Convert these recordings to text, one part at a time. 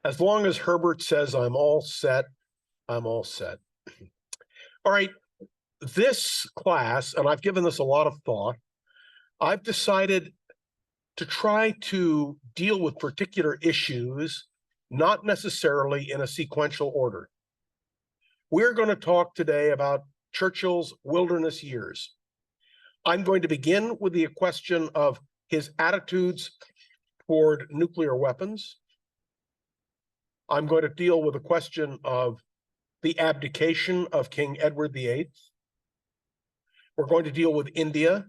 As long as Herbert says I'm all set, I'm all set. All right, this class, and I've given this a lot of thought, I've decided to try to deal with particular issues, not necessarily in a sequential order. We're going to talk today about Churchill's wilderness years. I'm going to begin with the question of his attitudes toward nuclear weapons. I'm going to deal with the question of the abdication of King Edward VIII. We're going to deal with India.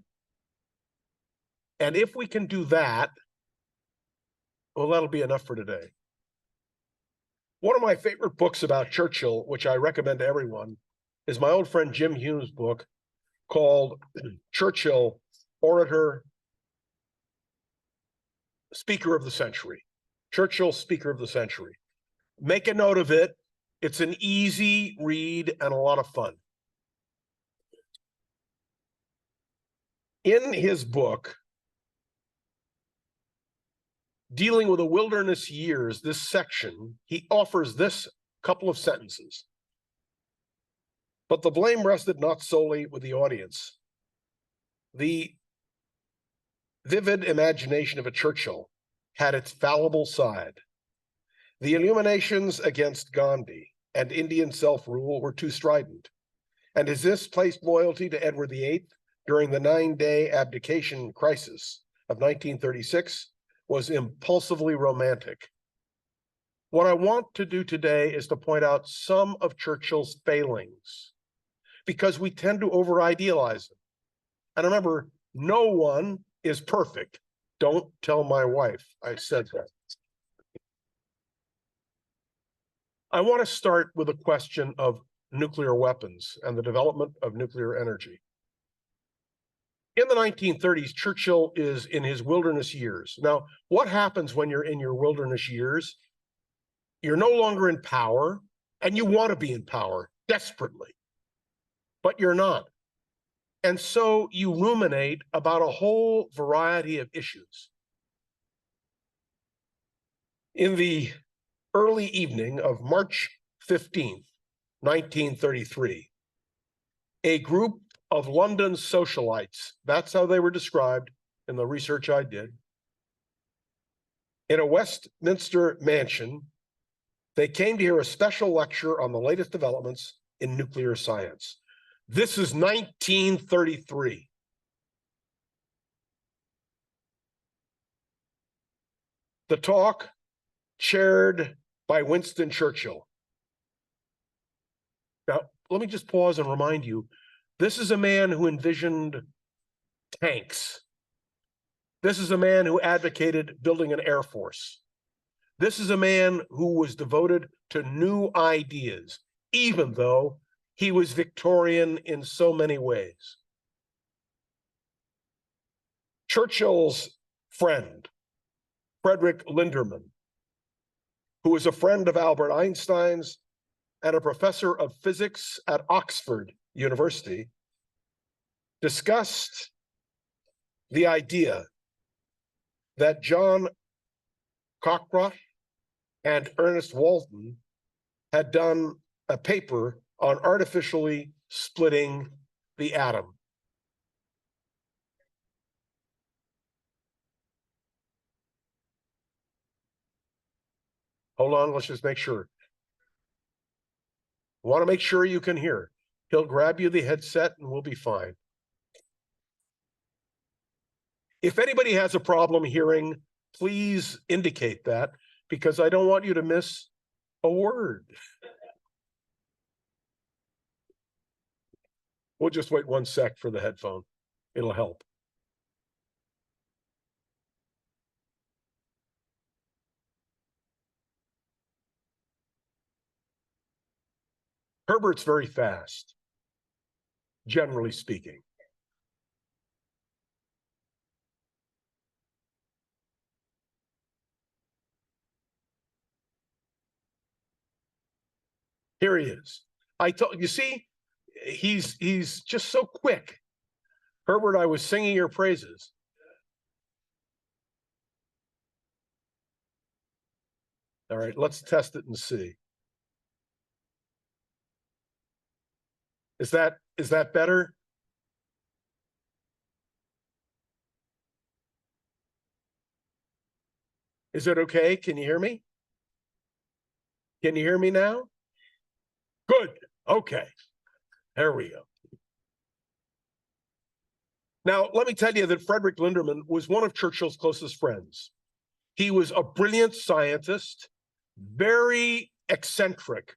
And if we can do that, well, that'll be enough for today. One of my favorite books about Churchill, which I recommend to everyone, is my old friend Jim Hume's book called Churchill, Orator, Speaker of the Century. Churchill, Speaker of the Century. Make a note of it. It's an easy read and a lot of fun. In his book, dealing with the wilderness years, this section, he offers this couple of sentences. But the blame rested not solely with the audience. The vivid imagination of a Churchill had its fallible side. The illuminations against Gandhi and Indian self-rule were too strident, and his misplaced loyalty to Edward VIII during the 9-day abdication crisis of 1936 was impulsively romantic. What I want to do today is to point out some of Churchill's failings, because we tend to over-idealize them. And remember, no one is perfect. Don't tell my wife I said that. I want to start with a question of nuclear weapons and the development of nuclear energy. In the 1930s, Churchill is in his wilderness years. Now, what happens when you're in your wilderness years? You're no longer in power, and you want to be in power desperately, but you're not. And so you ruminate about a whole variety of issues. In the early evening of March 15th, 1933, a group of London socialites, that's how they were described in the research I did, in a Westminster mansion, they came to hear a special lecture on the latest developments in nuclear science. This is 1933. The talk, chaired by Winston Churchill. Now, let me just pause and remind you, this is a man who envisioned tanks. This is a man who advocated building an air force. This is a man who was devoted to new ideas, even though he was Victorian in so many ways. Churchill's friend, Frederick Linderman, who was a friend of Albert Einstein's and a professor of physics at Oxford University, discussed the idea that John Cockcroft and Ernest Walton had done a paper on artificially splitting the atom. Hold on, let's just make sure. I want to make sure you can hear. He'll grab you the headset and we'll be fine. If anybody has a problem hearing, please indicate that, because I don't want you to miss a word. We'll just wait 1 sec for the headphone. It'll help. Herbert's very fast, generally speaking. Here he is. I told you, see, he's just so quick. Herbert, I was singing your praises. All right, let's test it and see. Is that better? Is it okay? Can you hear me? Can you hear me now? Good. Okay. There we go. Now, let me tell you that Frederick Linderman was one of Churchill's closest friends. He was a brilliant scientist, very eccentric,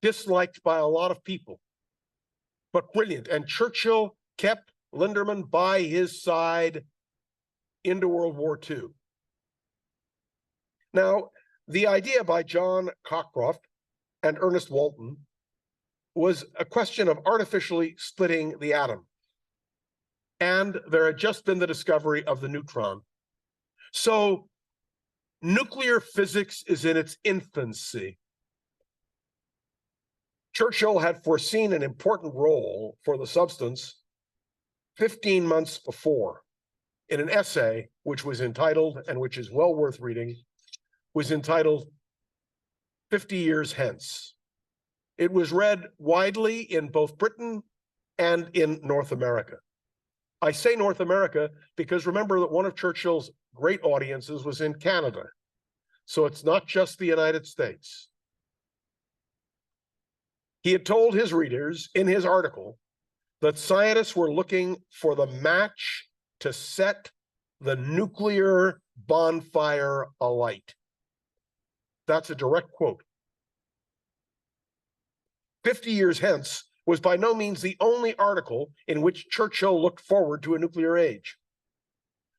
disliked by a lot of people, but brilliant. And Churchill kept Linderman by his side into World War II. Now, the idea by John Cockcroft and Ernest Walton was a question of artificially splitting the atom. And there had just been the discovery of the neutron. So nuclear physics is in its infancy. Churchill had foreseen an important role for the substance 15 months before in an essay which was entitled, and which is well worth reading, was entitled 50 Years Hence. It was read widely in both Britain and in North America. I say North America because remember that one of Churchill's great audiences was in Canada. So it's not just the United States. He had told his readers in his article that scientists were looking for the match to set the nuclear bonfire alight. That's a direct quote. 50 Years Hence was by no means the only article in which Churchill looked forward to a nuclear age.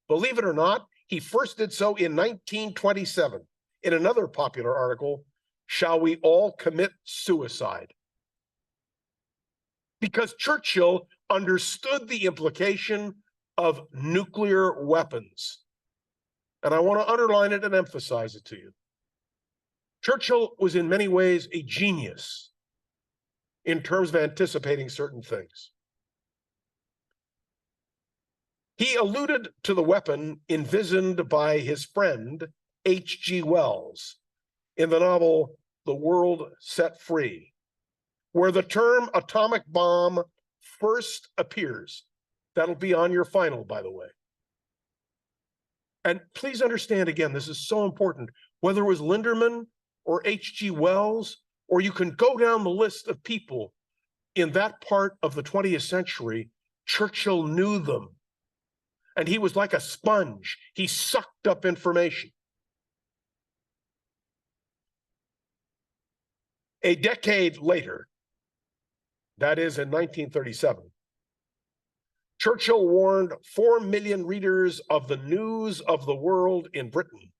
Believe it or not, he first did so in 1927 in another popular article, Shall We All Commit Suicide? Because Churchill understood the implication of nuclear weapons. And I want to underline it and emphasize it to you. Churchill was in many ways a genius in terms of anticipating certain things. He alluded to the weapon envisioned by his friend H.G. Wells in the novel The World Set Free, where the term atomic bomb first appears. That'll be on your final, by the way. And please understand, again, this is so important, whether it was Linderman or H.G. Wells, or you can go down the list of people in that part of the 20th century, Churchill knew them. And he was like a sponge. He sucked up information. A decade later, that is in 1937, Churchill warned 4 million readers of the News of the World in Britain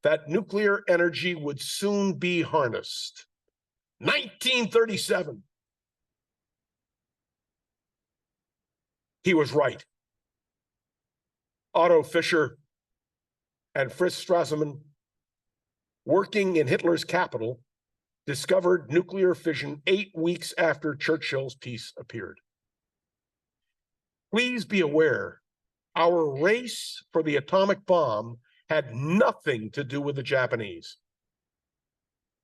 that nuclear energy would soon be harnessed. 1937. He was right. Otto Fischer and Fritz Strassmann, working in Hitler's capital, discovered nuclear fission 8 weeks after Churchill's piece appeared. Please be aware, our race for the atomic bomb had nothing to do with the Japanese.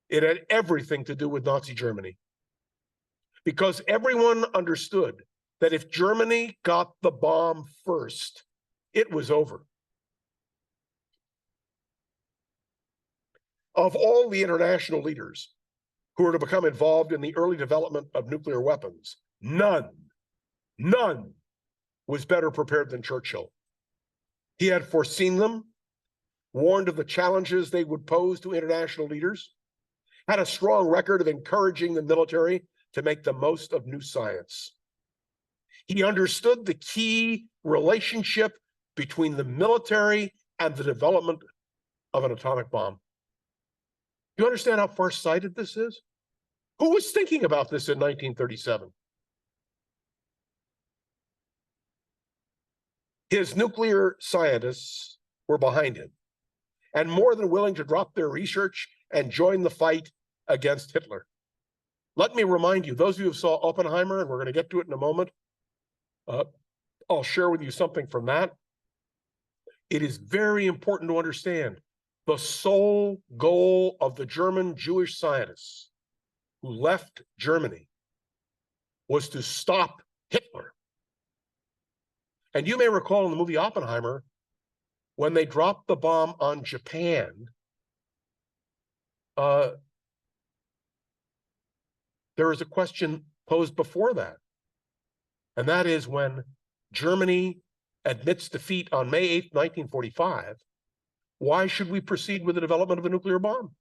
It had everything to do with Nazi Germany. Because everyone understood that if Germany got the bomb first, it was over. Of all the international leaders who were to become involved in the early development of nuclear weapons, none was better prepared than Churchill. He had foreseen them, warned of the challenges they would pose to international leaders, had a strong record of encouraging the military to make the most of new science. He understood the key relationship between the military and the development of an atomic bomb. Do you understand how far-sighted this is? Who was thinking about this in 1937? His nuclear scientists were behind him and more than willing to drop their research and join the fight against Hitler. Let me remind you, those of you who saw Oppenheimer, and we're going to get to it in a moment, I'll share with you something from that. It is very important to understand The sole goal of the German Jewish scientists who left Germany was to stop Hitler. And you may recall in the movie Oppenheimer, when they dropped the bomb on Japan, there was a question posed before that. And that is, when Germany admits defeat on May 8th, 1945, why should we proceed with the development of a nuclear bomb?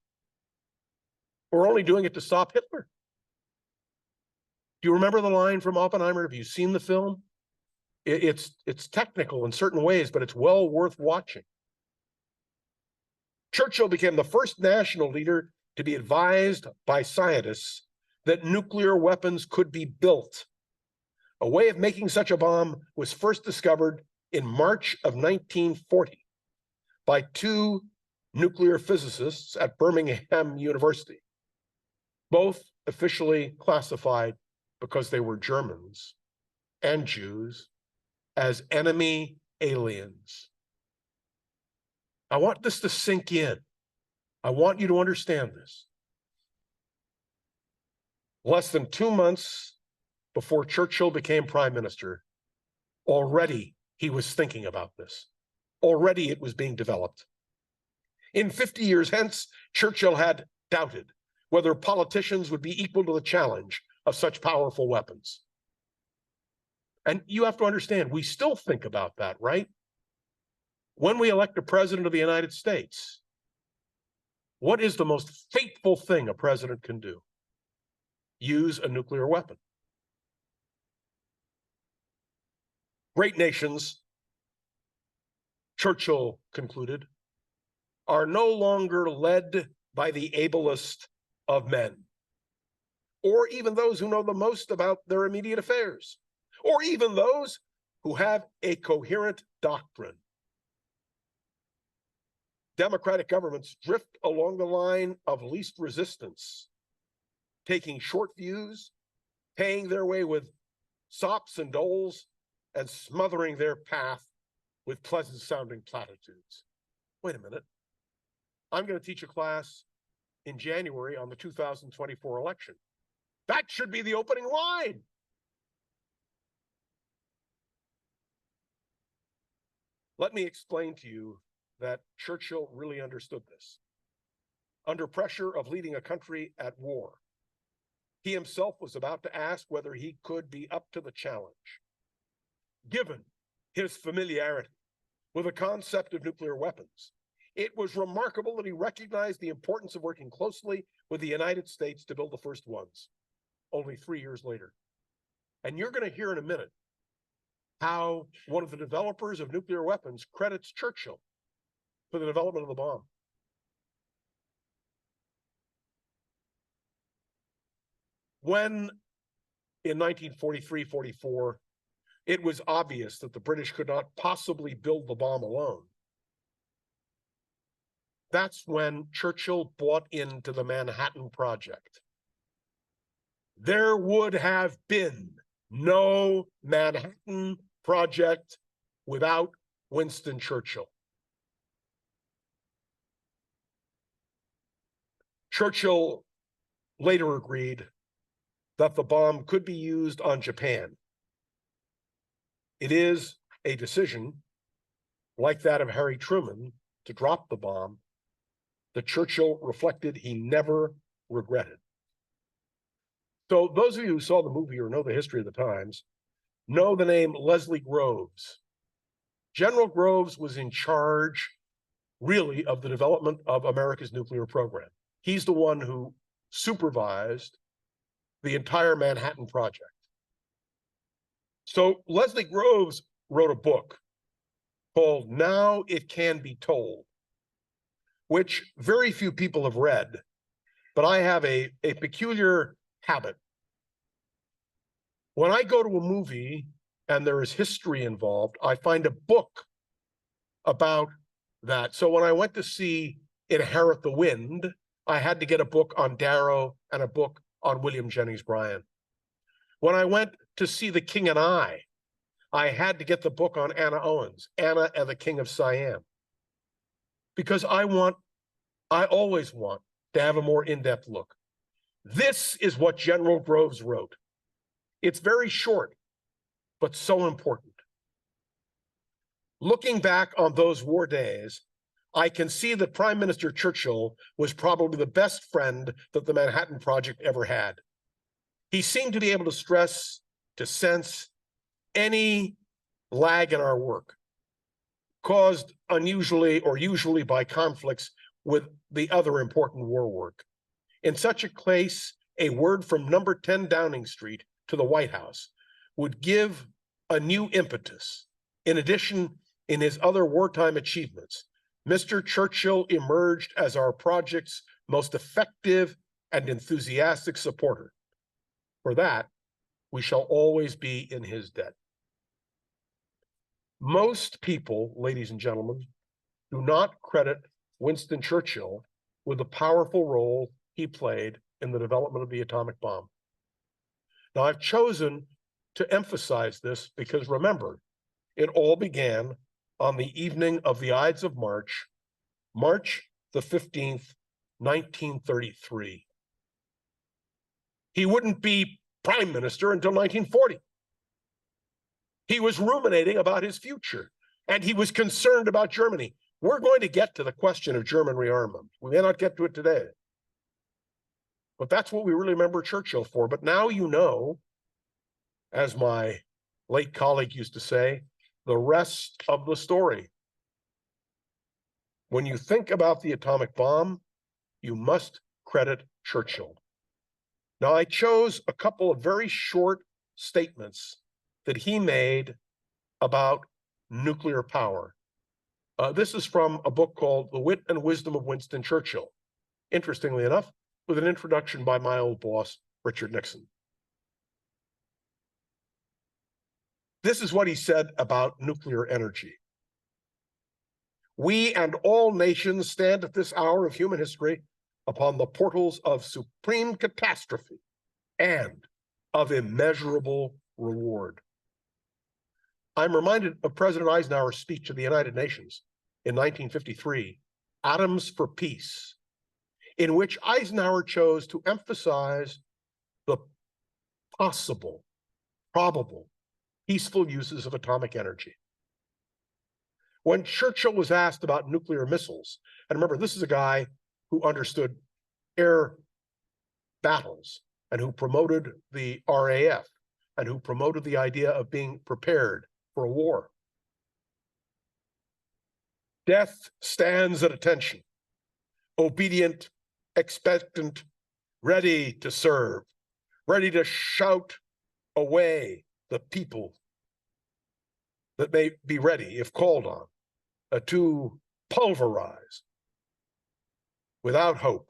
We're only doing it to stop Hitler. Do you remember the line from Oppenheimer? Have you seen the film? It's technical in certain ways, but it's well worth watching. Churchill became the first national leader to be advised by scientists that nuclear weapons could be built. A way of making such a bomb was first discovered in March of 1940 by two nuclear physicists at Birmingham University, both officially classified, because they were Germans and Jews, as enemy aliens. I want this to sink in. I want you to understand this. Less than 2 months before Churchill became prime minister, already he was thinking about this. Already it was being developed. In 50 years hence, Churchill had doubted whether politicians would be equal to the challenge of such powerful weapons. And you have to understand, we still think about that, right? When we elect a president of the United States, what is the most fateful thing a president can do? Use a nuclear weapon. Great nations, Churchill concluded, are no longer led by the ablest of men, or even those who know the most about their immediate affairs, or even those who have a coherent doctrine. Democratic governments drift along the line of least resistance, taking short views, paying their way with sops and doles, and smothering their path with pleasant-sounding platitudes. Wait a minute. I'm going to teach a class in January on the 2024 election. That should be the opening line. Let me explain to you that Churchill really understood this. Under pressure of leading a country at war, he himself was about to ask whether he could be up to the challenge. Given his familiarity with the concept of nuclear weapons, it was remarkable that he recognized the importance of working closely with the United States to build the first ones, only 3 years later. And you're going to hear in a minute how one of the developers of nuclear weapons credits Churchill for the development of the bomb. When, in 1943-44, it was obvious that the British could not possibly build the bomb alone, that's when Churchill bought into the Manhattan Project. There would have been no Manhattan Project without Winston Churchill. Churchill later agreed that the bomb could be used on Japan. It is a decision, like that of Harry Truman, to drop the bomb, that Churchill reflected he never regretted. So those of you who saw the movie or know the history of the times know the name Leslie Groves. General Groves was in charge, really, of the development of America's nuclear program. He's the one who supervised the entire Manhattan Project. So Leslie Groves wrote a book called Now It Can Be Told, which very few people have read, but I have a peculiar habit. When I go to a movie and there is history involved, I find a book about that. So when I went to see Inherit the Wind, I had to get a book on Darrow and a book on William Jennings Bryan. When I went to see The King and I had to get the book on Anna Owens, Anna and the King of Siam, because I want I always want to have a more in-depth look. This is what General Groves wrote. It's very short, but so important. Looking back on those war days, I can see that Prime Minister Churchill was probably the best friend that the Manhattan Project ever had. He seemed to be able to sense any lag in our work, caused unusually or usually by conflicts with the other important war work. In such a case, a word from number 10 Downing Street to the White House would give a new impetus. In addition, in his other wartime achievements, Mr. Churchill emerged as our project's most effective and enthusiastic supporter. For that, we shall always be in his debt. Most people, ladies and gentlemen, do not credit Winston Churchill with the powerful role he played in the development of the atomic bomb. Now, I've chosen to emphasize this because, remember, it all began on the evening of the Ides of March, March the 15th, 1933. He wouldn't be prime minister until 1940. He was ruminating about his future, and he was concerned about Germany. We're going to get to the question of German rearmament. We may not get to it today, but that's what we really remember Churchill for. But now you know, as my late colleague used to say, the rest of the story. When you think about the atomic bomb, you must credit Churchill. Now, I chose a couple of very short statements that he made about nuclear power. This is from a book called The Wit and Wisdom of Winston Churchill, interestingly enough, with an introduction by my old boss, Richard Nixon. This is what he said about nuclear energy. We and all nations stand at this hour of human history upon the portals of supreme catastrophe and of immeasurable reward. I'm reminded of President Eisenhower's speech to the United Nations in 1953, Atoms for Peace, in which Eisenhower chose to emphasize the possible, probable, peaceful uses of atomic energy. When Churchill was asked about nuclear missiles, and remember, this is a guy who understood air battles and who promoted the RAF and who promoted the idea of being prepared for a war. Death stands at attention, obedient, expectant, ready to serve, ready to shout away the people that may be ready, if called on, to pulverize without hope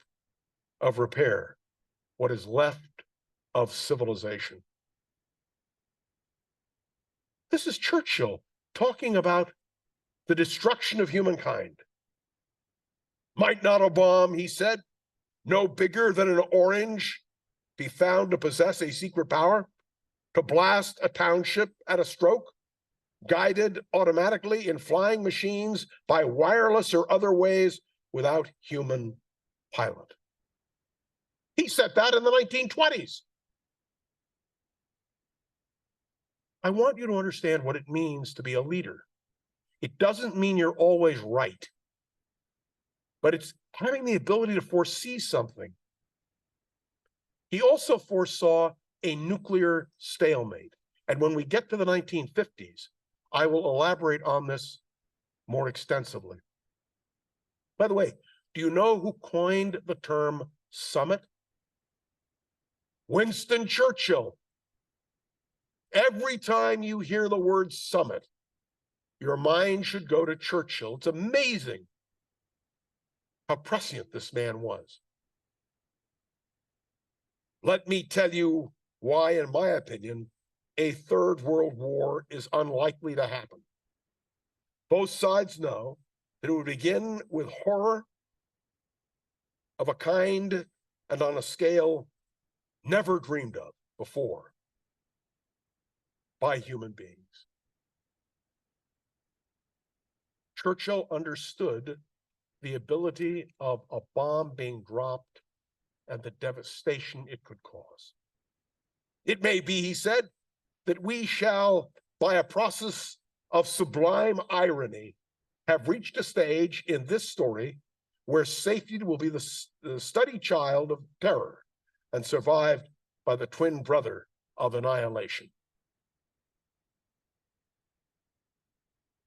of repair what is left of civilization. This is Churchill talking about the destruction of humankind. Might not a bomb, he said, no bigger than an orange, be found to possess a secret power to blast a township at a stroke, guided automatically in flying machines by wireless or other ways without human pilot. He said that in the 1920s. I want you to understand what it means to be a leader. It doesn't mean you're always right, but it's having the ability to foresee something. He also foresaw a nuclear stalemate. And when we get to the 1950s, I will elaborate on this more extensively. By the way, do you know who coined the term summit? Winston Churchill. Every time you hear the word summit, your mind should go to Churchill. It's amazing how prescient this man was. Let me tell you why, in my opinion, a third world war is unlikely to happen. Both sides know that it would begin with horror of a kind and on a scale never dreamed of before by human beings. Churchill understood the ability of a bomb being dropped and the devastation it could cause. It may be, he said, that we shall, by a process of sublime irony, have reached a stage in this story where safety will be the study child of terror and survived by the twin brother of annihilation.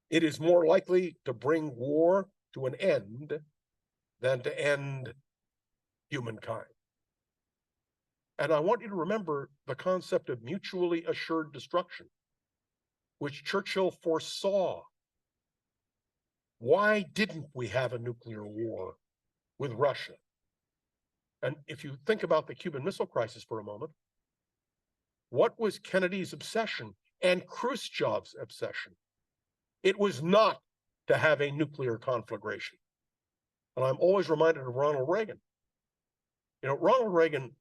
It is more likely to bring war to an end than to end humankind. And I want you to remember the concept of mutually assured destruction, which Churchill foresaw. Why didn't we have a nuclear war with Russia? And if you think about the Cuban Missile Crisis for a moment, what was Kennedy's obsession and Khrushchev's obsession? It was not to have a nuclear conflagration. And I'm always reminded of Ronald Reagan. You know, Ronald Reagan,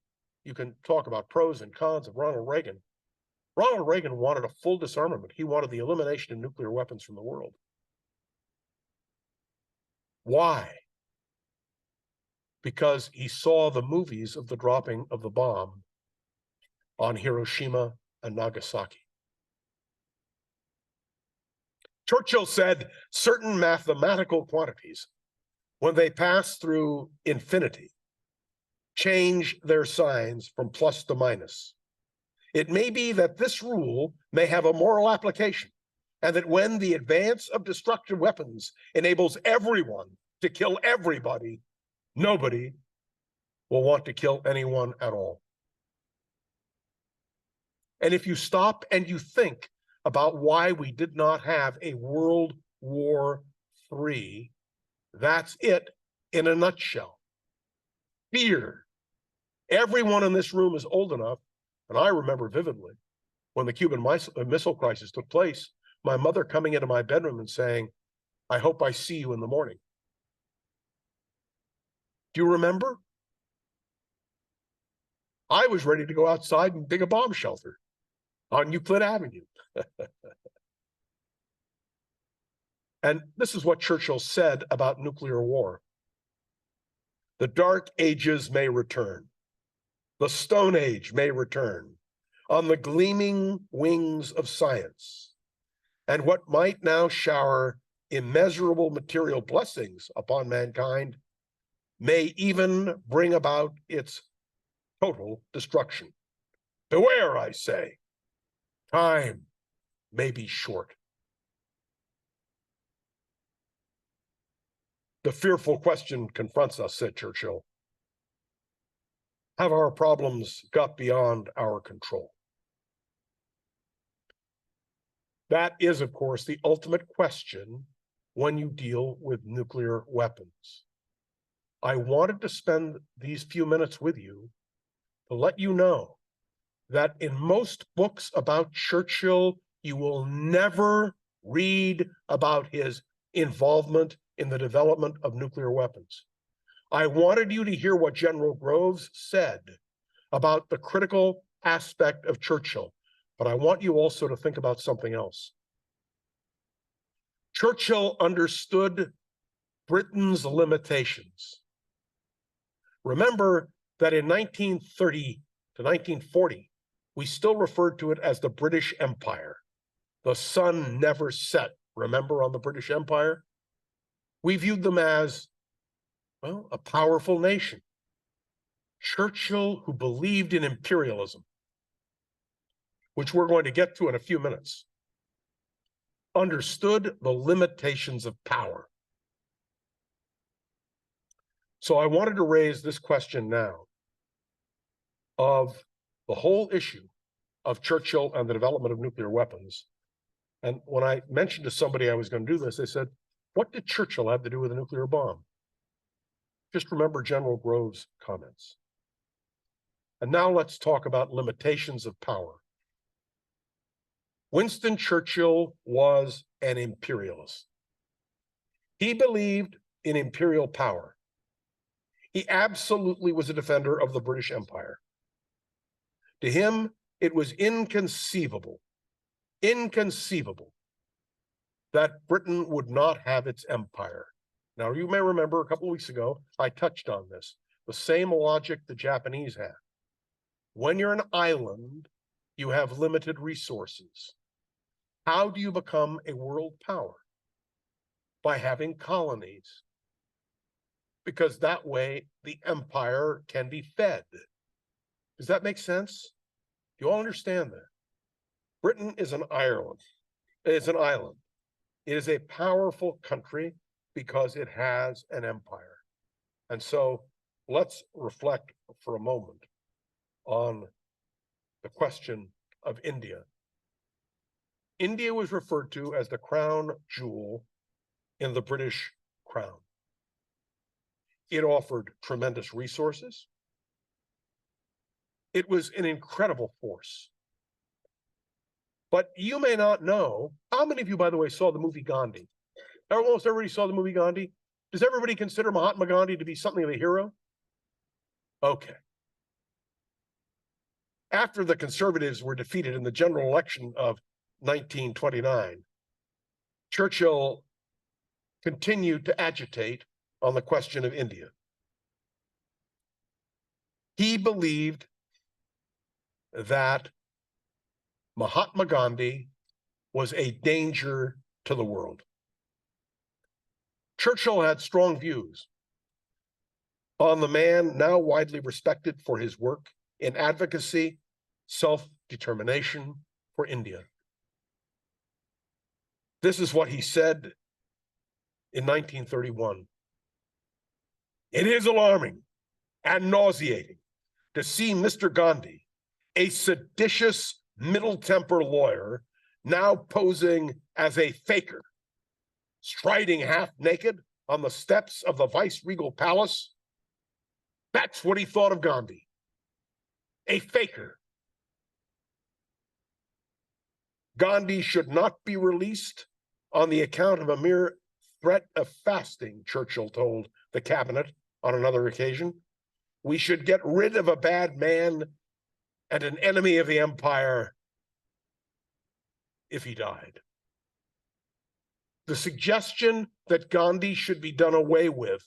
you can talk about pros and cons of Ronald Reagan. Ronald Reagan wanted a full disarmament. He wanted the elimination of nuclear weapons from the world. Why? Because he saw the movies of the dropping of the bomb on Hiroshima and Nagasaki. Churchill said certain mathematical quantities, when they pass through infinity, change their signs from plus to minus. It may be that this rule may have a moral application, and that when the advance of destructive weapons enables everyone to kill everybody, nobody will want to kill anyone at all. And if you stop and you think about why we did not have a World War III, that's it in a nutshell. Fear. Everyone in this room is old enough, and I remember vividly, when the Cuban Missile Crisis took place, my mother coming into my bedroom and saying, "I hope I see you in the morning." Do you remember? I was ready to go outside and dig a bomb shelter on Euclid Avenue. And this is what Churchill said about nuclear war. The dark ages may return. The Stone Age may return on the gleaming wings of science. And what might now shower immeasurable material blessings upon mankind may even bring about its total destruction. Beware, I say. Time may be short. The fearful question confronts us, said Churchill. Have our problems got beyond our control? That is, of course, the ultimate question when you deal with nuclear weapons. I wanted to spend these few minutes with you to let you know that in most books about Churchill, you will never read about his involvement in the development of nuclear weapons. I wanted you to hear what General Groves said about the critical aspect of Churchill, but I want you also to think about something else. Churchill understood Britain's limitations. Remember that in 1930 to 1940, we still referred to it as the British Empire. The sun never set, remember, on the British Empire? We viewed them as, well, a powerful nation. Churchill, who believed in imperialism, which we're going to get to in a few minutes, understood the limitations of power. So I wanted to raise this question now of the whole issue of Churchill and the development of nuclear weapons. And when I mentioned to somebody I was going to do this, they said, what did Churchill have to do with a nuclear bomb? Just remember General Groves' comments. And now let's talk about limitations of power. Winston Churchill was an imperialist. He believed in imperial power. He absolutely was a defender of the British Empire. To him, it was inconceivable that Britain would not have its empire. Now, you may remember a couple of weeks ago, I touched on this, the same logic the Japanese had. When you're an island, you have limited resources. How do you become a world power? By having colonies. Because that way the empire can be fed. Does that make sense? Do you all understand that? Britain is an island. It's an island. It is a powerful country because it has an empire. And so let's reflect for a moment on the question of India. India was referred to as the crown jewel in the British crown. It offered tremendous resources. It was an incredible force. But you may not know, how many of you, by the way, saw the movie Gandhi? Almost everybody saw the movie Gandhi. Does everybody consider Mahatma Gandhi to be something of a hero? Okay. After the conservatives were defeated in the general election of 1929, Churchill continued to agitate on the question of India. He believed that Mahatma Gandhi was a danger to the world. Churchill had strong views on the man now widely respected for his work in advocacy, self-determination for India. This is what he said in 1931. It is alarming and nauseating to see Mr. Gandhi, a seditious middle-temper lawyer, now posing as a faker, striding half naked on the steps of the vice-regal palace. That's what he thought of Gandhi, a faker. Gandhi should not be released on the account of a mere threat of fasting, Churchill told the cabinet on another occasion. We should get rid of a bad man and an enemy of the empire if he died. The suggestion that Gandhi should be done away with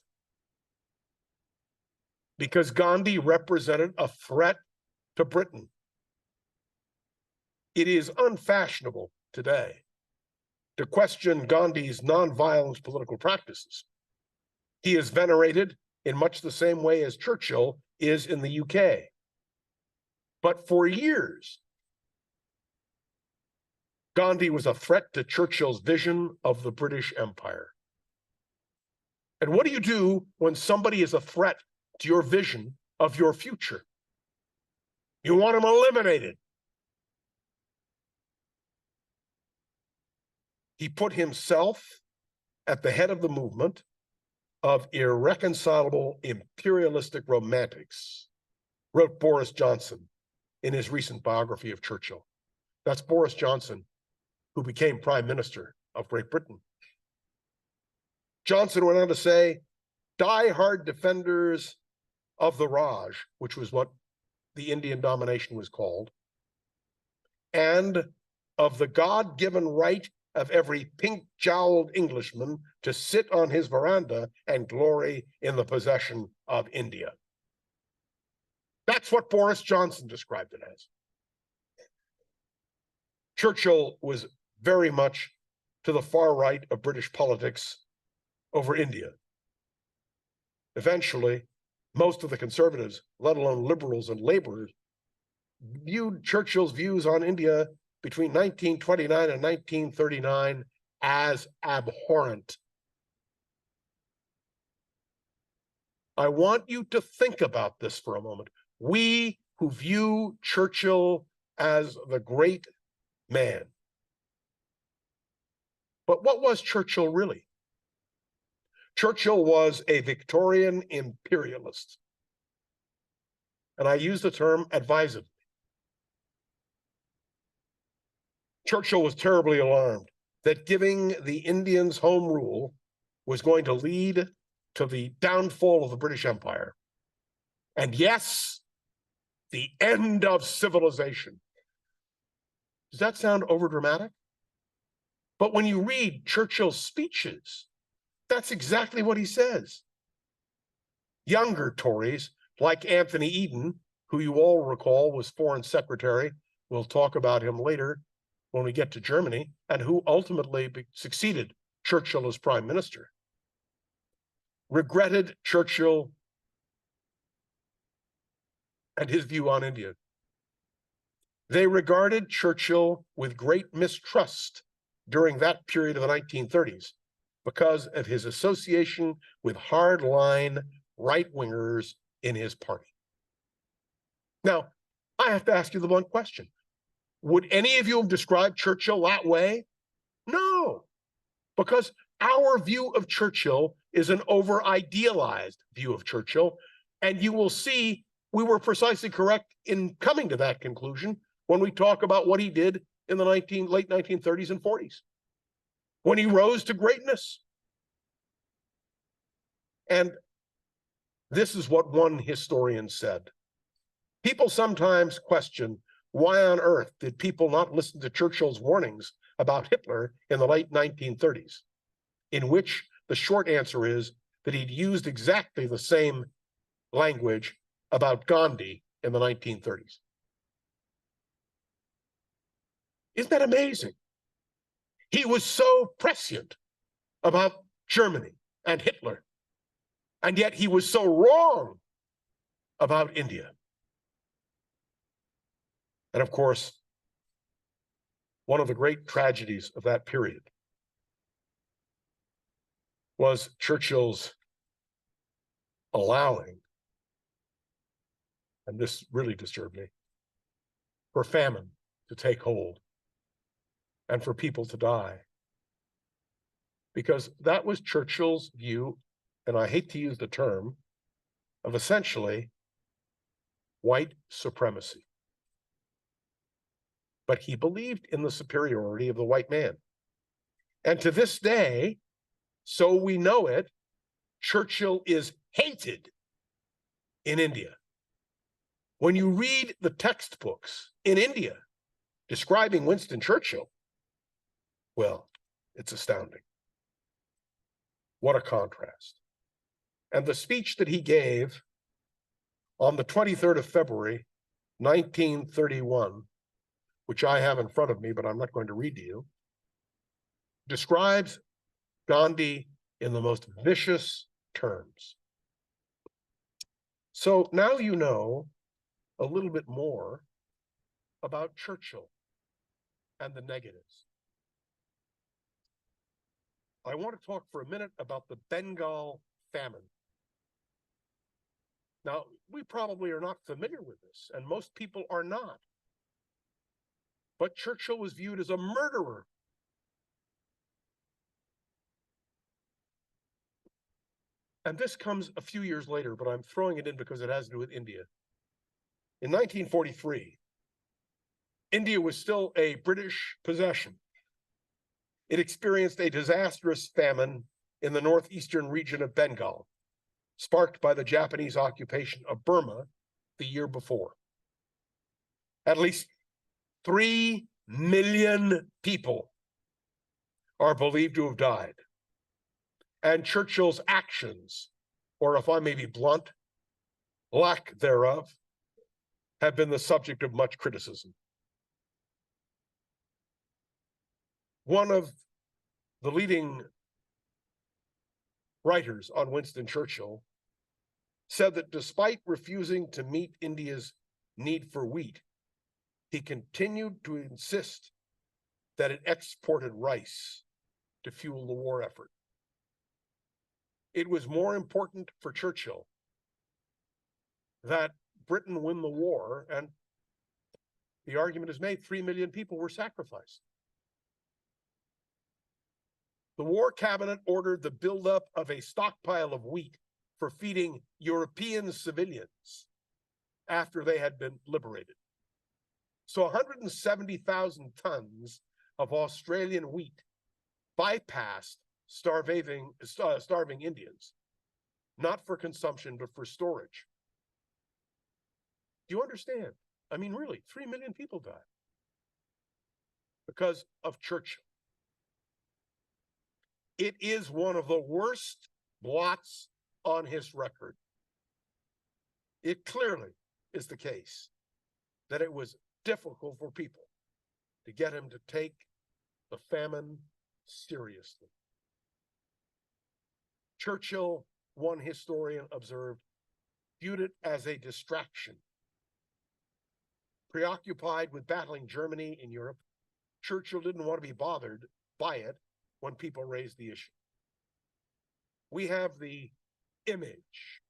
because Gandhi represented a threat to Britain. It is unfashionable today to question Gandhi's nonviolent political practices. He is venerated in much the same way as Churchill is in the UK. But for years, Gandhi was a threat to Churchill's vision of the British Empire. And what do you do when somebody is a threat to your vision of your future? You want him eliminated. He put himself at the head of the movement of irreconcilable imperialistic romantics, wrote Boris Johnson in his recent biography of Churchill. That's Boris Johnson, who became Prime Minister of Great Britain. Johnson went on to say, die-hard defenders of the Raj, which was what the Indian domination was called, and of the God-given right of every pink-jowled Englishman to sit on his veranda and glory in the possession of India. That's what Boris Johnson described it as. Churchill was very much to the far right of British politics over India. Eventually, most of the conservatives, let alone liberals and laborers, viewed Churchill's views on India between 1929 and 1939 as abhorrent. I want you to think about this for a moment. We who view Churchill as the great man. But what was Churchill really? Churchill was a Victorian imperialist. And I use the term advisedly. Churchill was terribly alarmed that giving the Indians home rule was going to lead to the downfall of the British Empire. And yes, the end of civilization. Does that sound overdramatic? But when you read Churchill's speeches That's exactly what he says. Younger Tories, like Anthony Eden, who you all recall was Foreign Secretary, we'll talk about him later when we get to Germany, and who ultimately succeeded Churchill as prime minister, regretted Churchill and his view on India. They regarded Churchill with great mistrust during that period of the 1930s because of his association with hardline right-wingers in his party. Now, I have to ask you the one question. Would any of you have described Churchill that way? No, because our view of Churchill is an over-idealized view of Churchill, and you will see we were precisely correct in coming to that conclusion when we talk about what he did in the late 1930s and 40s, when he rose to greatness. And this is what one historian said. People sometimes question why on earth did people not listen to Churchill's warnings about Hitler in the late 1930s, in which the short answer is that he'd used exactly the same language about Gandhi in the 1930s. Isn't that amazing? He was so prescient about Germany and Hitler, and yet he was so wrong about India. And of course, one of the great tragedies of that period was Churchill's allowing, and this really disturbed me, for famine to take hold and for people to die. Because that was Churchill's view, and I hate to use the term, of essentially white supremacy. But he believed in the superiority of the white man. And to this day, so we know it, Churchill is hated in India. When you read the textbooks in India describing Winston Churchill, well, it's astounding. What a contrast. And the speech that he gave on the 23rd of February, 1931, which I have in front of me, but I'm not going to read to you, describes Gandhi in the most vicious terms. So now you know a little bit more about Churchill and the negatives. I want to talk for a minute about the Bengal famine. Now, we probably are not familiar with this, and most people are not. But Churchill was viewed as a murderer. And this comes a few years later, but I'm throwing it in because it has to do with India. In 1943, India was still a British possession. It experienced a disastrous famine in the northeastern region of Bengal, sparked by the Japanese occupation of Burma the year before. At least 3 million people are believed to have died. And Churchill's actions, or if I may be blunt, lack thereof, have been the subject of much criticism. One of the leading writers on Winston Churchill said that despite refusing to meet India's need for wheat, he continued to insist that it exported rice to fuel the war effort. It was more important for Churchill that Britain win the war, and the argument is made 3 million people were sacrificed. The War Cabinet ordered the buildup of a stockpile of wheat for feeding European civilians after they had been liberated. So 170,000 tons of Australian wheat bypassed starving Indians, not for consumption, but for storage. Do you understand? I mean, really, 3 million people died because of Churchill. It is one of the worst blots on his record. It clearly is the case that it was difficult for people to get him to take the famine seriously. Churchill, one historian observed, viewed it as a distraction. Preoccupied with battling Germany in Europe, Churchill didn't want to be bothered by it when people raised the issue. We have the image,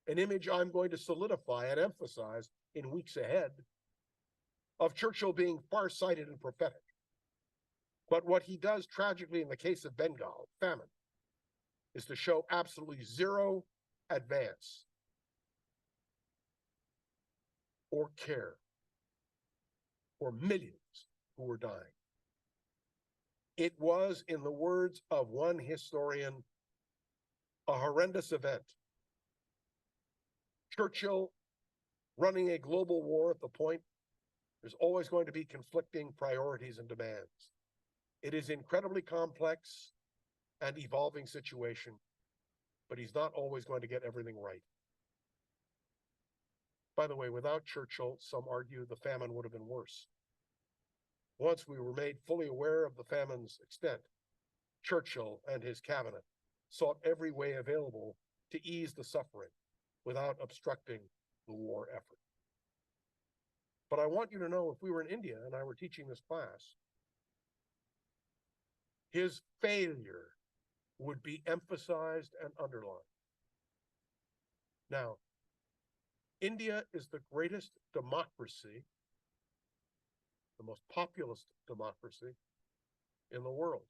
an image I'm going to solidify and emphasize in weeks ahead, of Churchill being farsighted and prophetic. But what he does tragically in the case of Bengal, famine, is to show absolutely zero advance or care for millions who were dying. It was, in the words of one historian, a horrendous event. Churchill running a global war at the point there's always going to be conflicting priorities and demands. It is incredibly complex and evolving situation, but he's not always going to get everything right. By the way, without Churchill, some argue the famine would have been worse. Once we were made fully aware of the famine's extent, Churchill and his cabinet sought every way available to ease the suffering without obstructing the war effort. But I want you to know, if we were in India and I were teaching this class, his failure would be emphasized and underlined. Now, India is the greatest democracy, the most populous democracy in the world.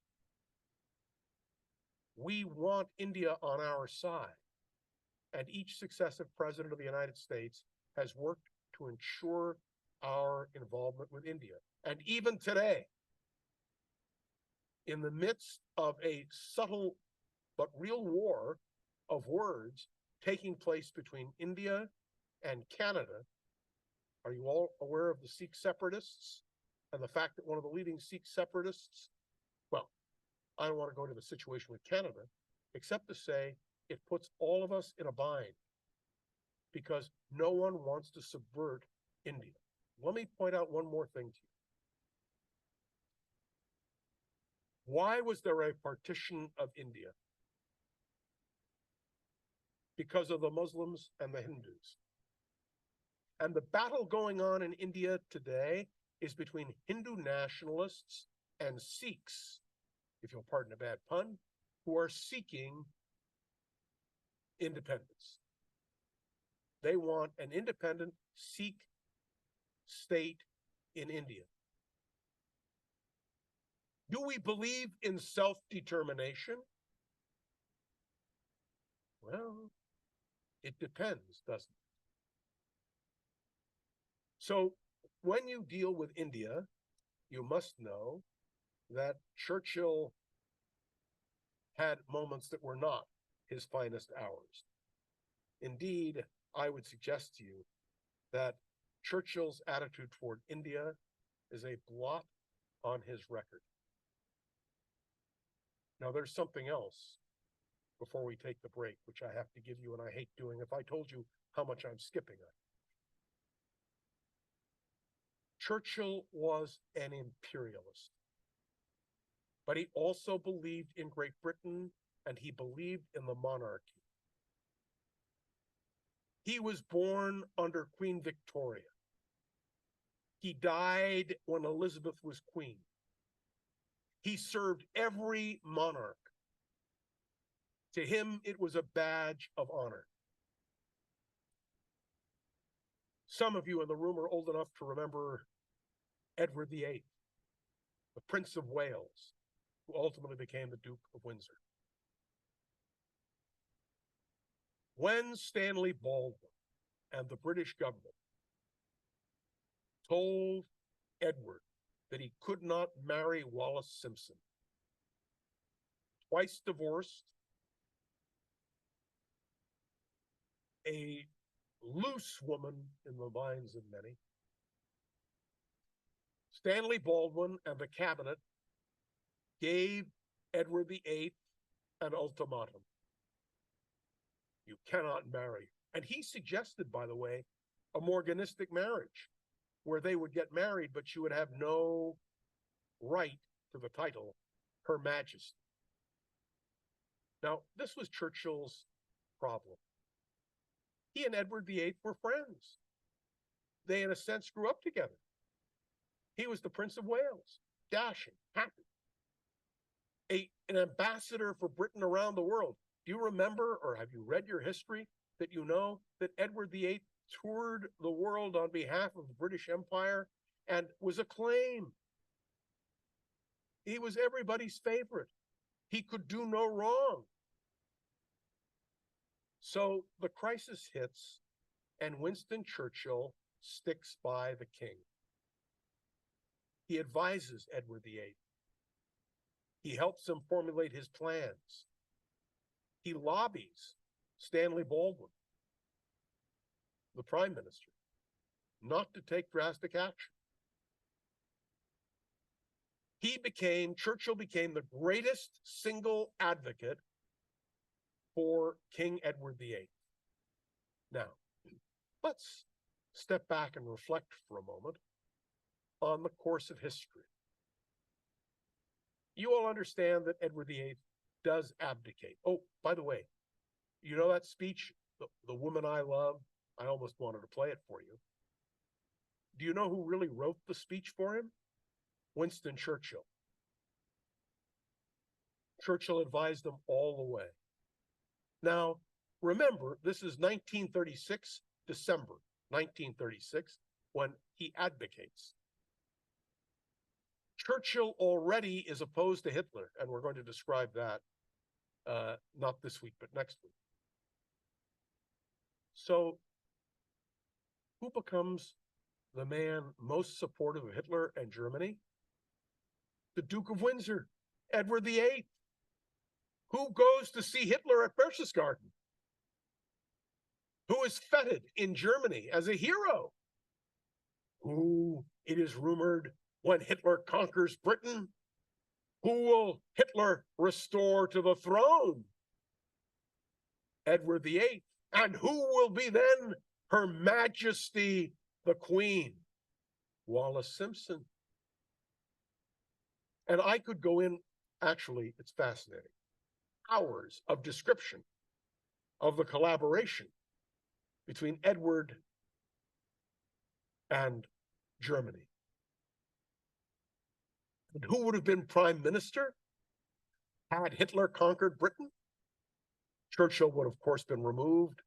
We want India on our side, and each successive president of the United States has worked to ensure our involvement with India. And even today, in the midst of a subtle but real war of words taking place between India and Canada, are you all aware of the Sikh separatists and the fact that one of the leading Sikh separatists, well, I don't want to go into the situation with Canada, except to say it puts all of us in a bind because no one wants to subvert India. Let me point out one more thing to you. Why was there a partition of India? Because of the Muslims and the Hindus. And the battle going on in India today is between Hindu nationalists and Sikhs, if you'll pardon a bad pun, who are seeking independence. They want an independent Sikh state in India. Do we believe in self-determination? Well, it depends, doesn't it? So when you deal with India, you must know that Churchill had moments that were not his finest hours. Indeed, I would suggest to you that Churchill's attitude toward India is a blot on his record. Now, there's something else before we take the break, which I have to give you, and I hate doing if I told you how much I'm skipping it. Churchill was an imperialist, but he also believed in Great Britain and he believed in the monarchy. He was born under Queen Victoria. He died when Elizabeth was queen. He served every monarch. To him, it was a badge of honor. Some of you in the room are old enough to remember Edward VIII, the Prince of Wales, who ultimately became the Duke of Windsor. When Stanley Baldwin and the British government told Edward that he could not marry Wallis Simpson, twice divorced, a loose woman in the minds of many, Stanley Baldwin and the cabinet gave Edward VIII an ultimatum. You cannot marry. And he suggested, by the way, a morganistic marriage where they would get married, but she would have no right to the title, Her Majesty. Now, this was Churchill's problem. He and Edward VIII were friends. They, in a sense, grew up together. He was the Prince of Wales, dashing, happy, an ambassador for Britain around the world. Do you remember, or have you read your history, that you know that Edward VIII toured the world on behalf of the British Empire and was acclaimed? He was everybody's favorite. He could do no wrong. So the crisis hits, and Winston Churchill sticks by the king. He advises Edward VIII. He helps him formulate his plans. He lobbies Stanley Baldwin, the prime minister, not to take drastic action. Churchill became the greatest single advocate for King Edward VIII. Now, let's step back and reflect for a moment on the course of history. You all understand that Edward VIII does abdicate. Oh, by the way, you know that speech, The Woman I Love? I almost wanted to play it for you. Do you know who really wrote the speech for him? Winston Churchill. Churchill advised him all the way. Now, remember, this is 1936, December 1936, when he advocates. Churchill already is opposed to Hitler, and we're going to describe that not this week, but next week. So, who becomes the man most supportive of Hitler and Germany? The Duke of Windsor, Edward VIII. Who goes to see Hitler at Berchtesgaden? Who is feted in Germany as a hero? Who, it is rumored, when Hitler conquers Britain, who will Hitler restore to the throne? Edward VIII. And who will be then Her Majesty the Queen? Wallis Simpson. And I could go in, actually, it's fascinating, hours of description of the collaboration between Edward and Germany. And who would have been prime minister had Hitler conquered Britain? Churchill would, of course, been removed,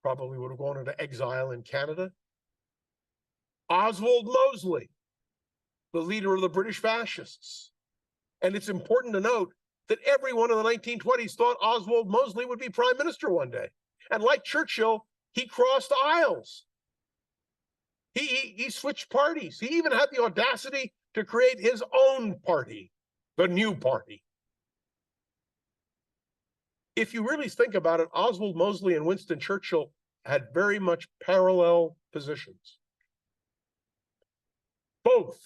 probably would have gone into exile in Canada. Oswald Mosley, the leader of the British fascists. And it's important to note that everyone in the 1920s thought Oswald Mosley would be prime minister one day. And like Churchill, he crossed aisles. He switched parties. He even had the audacity to create his own party, the New Party. If you really think about it, Oswald Mosley and Winston Churchill had very much parallel positions. Both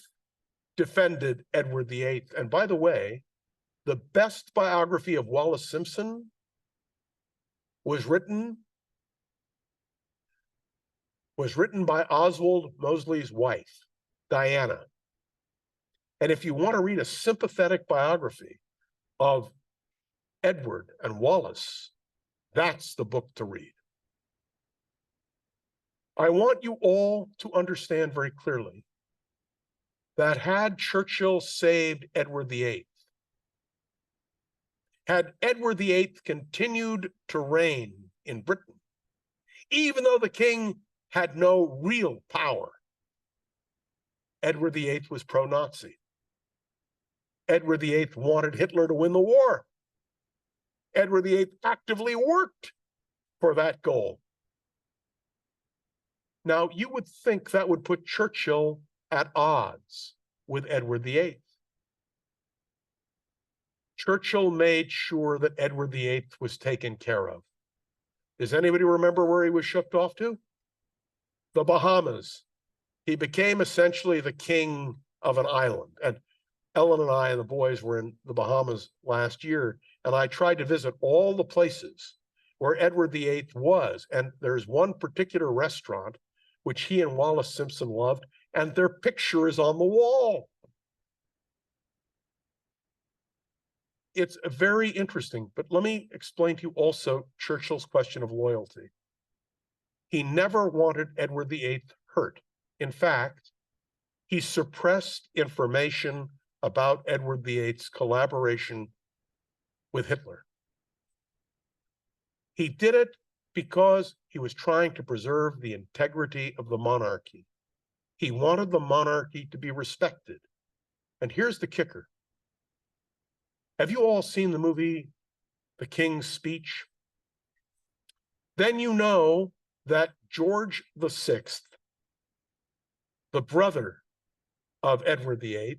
defended Edward VIII. And by the way, the best biography of Wallis Simpson was written by Oswald Mosley's wife, Diana. And if you want to read a sympathetic biography of Edward and Wallis, that's the book to read. I want you all to understand very clearly that had Churchill saved Edward VIII, had Edward VIII continued to reign in Britain, even though the king had no real power, Edward VIII was pro-Nazi. Edward VIII wanted Hitler to win the war. Edward VIII actively worked for that goal. Now, you would think that would put Churchill at odds with Edward VIII. Churchill made sure that Edward VIII was taken care of. Does anybody remember where he was shipped off to? The Bahamas. He became essentially the king of an island. And Ellen and I and the boys were in the Bahamas last year, and I tried to visit all the places where Edward VIII was. And there's one particular restaurant which he and Wallace Simpson loved, and their picture is on the wall. It's very interesting, but let me explain to you also Churchill's question of loyalty. He never wanted Edward VIII hurt. In fact, he suppressed information about Edward VIII's collaboration with Hitler. He did it because he was trying to preserve the integrity of the monarchy. He wanted the monarchy to be respected. And here's the kicker. Have you all seen the movie The King's Speech? Then you know that George VI, the brother of Edward VIII,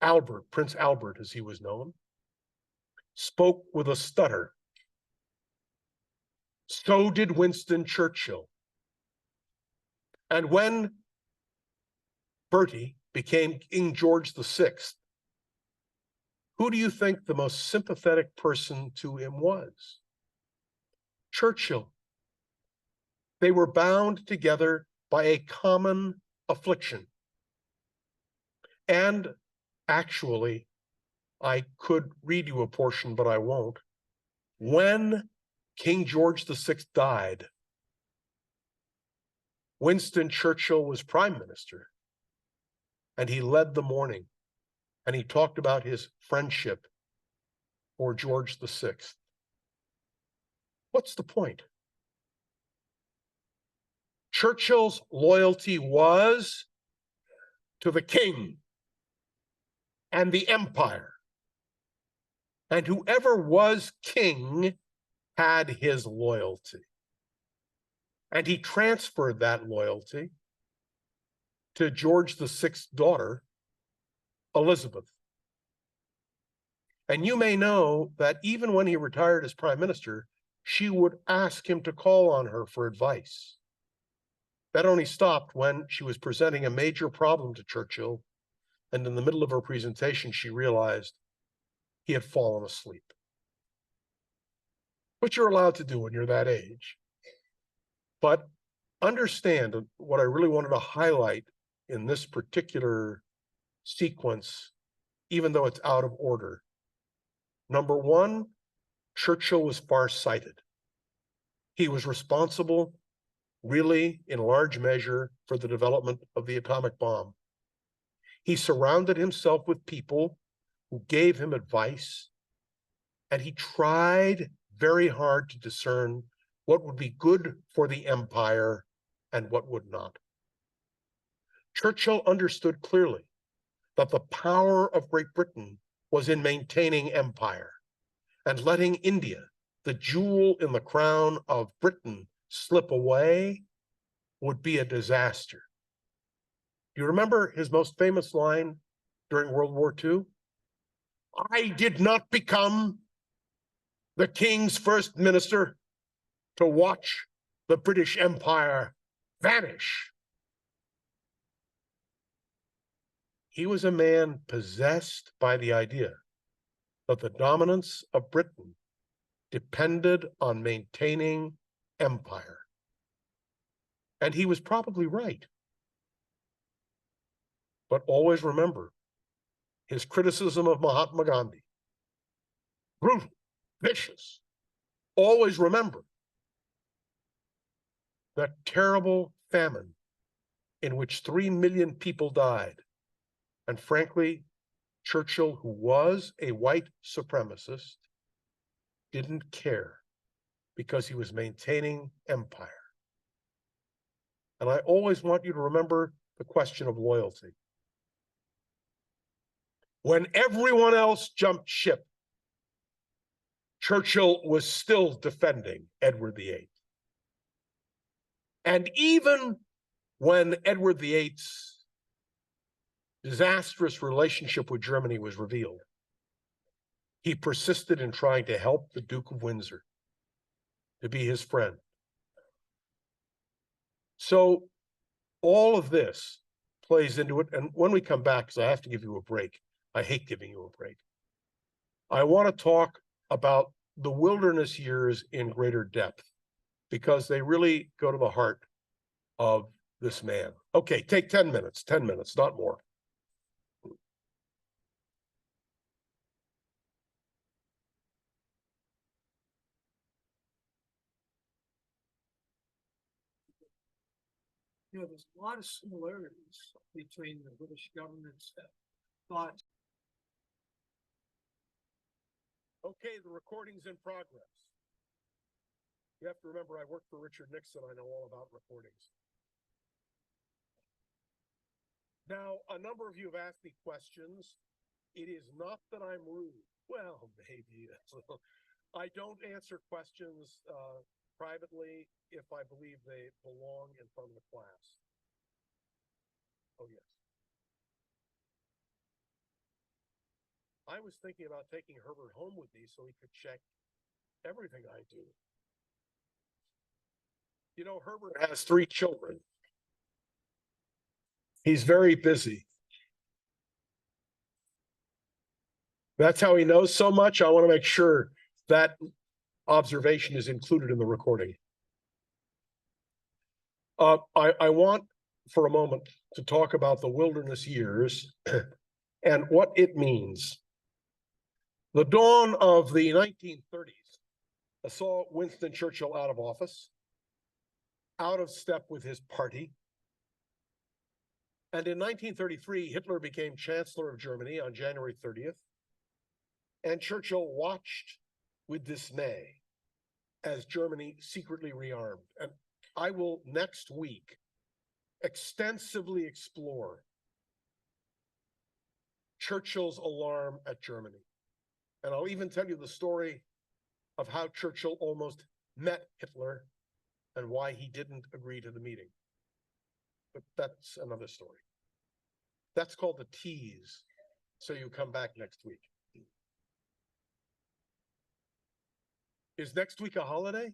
Albert, Prince Albert as he was known, spoke with a stutter. So did Winston Churchill. And when Bertie became King George VI, who do you think the most sympathetic person to him was? Churchill. They were bound together by a common affliction. And actually, I could read you a portion, but I won't. When King George VI died, Winston Churchill was prime minister, and he led the mourning, and he talked about his friendship for George VI. What's the point? Churchill's loyalty was to the king and the empire, and whoever was king had his loyalty. And he transferred that loyalty to George VI's daughter, Elizabeth. And you may know that even when he retired as prime minister, she would ask him to call on her for advice. That only stopped when she was presenting a major problem to Churchill, and in the middle of her presentation, she realized he had fallen asleep. Which you're allowed to do when you're that age. But understand what I really wanted to highlight in this particular sequence, even though it's out of order. Number one, Churchill was farsighted. He was responsible, really, in large measure, for the development of the atomic bomb. He surrounded himself with people who gave him advice, and he tried very hard to discern what would be good for the empire and what would not. Churchill understood clearly that the power of Great Britain was in maintaining empire, and letting India, the jewel in the crown of Britain, slip away would be a disaster. Do you remember his most famous line during World War II? I did not become the king's first minister to watch the British Empire vanish. He was a man possessed by the idea that the dominance of Britain depended on maintaining empire. And he was probably right. But always remember his criticism of Mahatma Gandhi. Brutal, vicious. Always remember that terrible famine in which 3 million people died. And frankly, Churchill, who was a white supremacist, didn't care because he was maintaining empire. And I always want you to remember the question of loyalty. When everyone else jumped ship, Churchill was still defending Edward VIII. And even when Edward VIII's disastrous relationship with Germany was revealed, he persisted in trying to help the Duke of Windsor, to be his friend. So all of this plays into it. And when we come back, because I have to give you a break, I hate giving you a break. I want to talk about the wilderness years in greater depth because they really go to the heart of this man. Okay, take 10 minutes, not more. You know, there's a lot of similarities between the British government's thoughts. Okay, the recording's in progress. You have to remember, I worked for Richard Nixon. I know all about recordings. Now, a number of you have asked me questions. It is not that I'm rude. Well, maybe. I don't answer questions privately if I believe they belong in front of the class. Oh, yes. I was thinking about taking Herbert home with me so he could check everything I do. You know, Herbert has 3 children. He's very busy. That's how he knows so much. I want to make sure that observation is included in the recording. I want for a moment to talk about the wilderness years and what it means. The dawn of the 1930s saw Winston Churchill out of office, out of step with his party. And in 1933, Hitler became Chancellor of Germany on January 30th. And Churchill watched with dismay as Germany secretly rearmed. And I will next week extensively explore Churchill's alarm at Germany. And I'll even tell you the story of how Churchill almost met Hitler and why he didn't agree to the meeting. But that's another story. That's called the tease. So you come back next week. Is next week a holiday?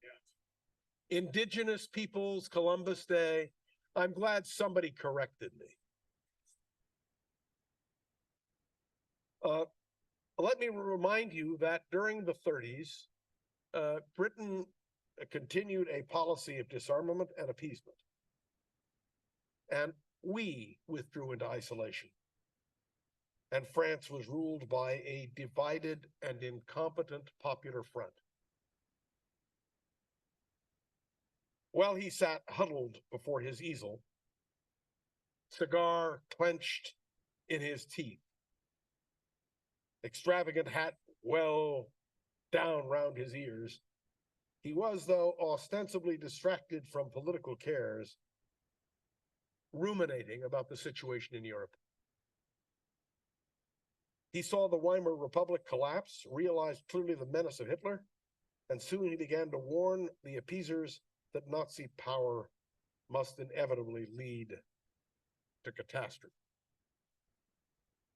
Yeah. Indigenous Peoples Columbus Day. I'm glad somebody corrected me. Let me remind you that during the 30s, Britain continued a policy of disarmament and appeasement. And we withdrew into isolation. And France was ruled by a divided and incompetent popular front. While he sat huddled before his easel, cigar clenched in his teeth, extravagant hat well down round his ears, he was, though ostensibly distracted from political cares, ruminating about the situation in Europe. He saw the Weimar Republic collapse, realized clearly the menace of Hitler, and soon he began to warn the appeasers that Nazi power must inevitably lead to catastrophe.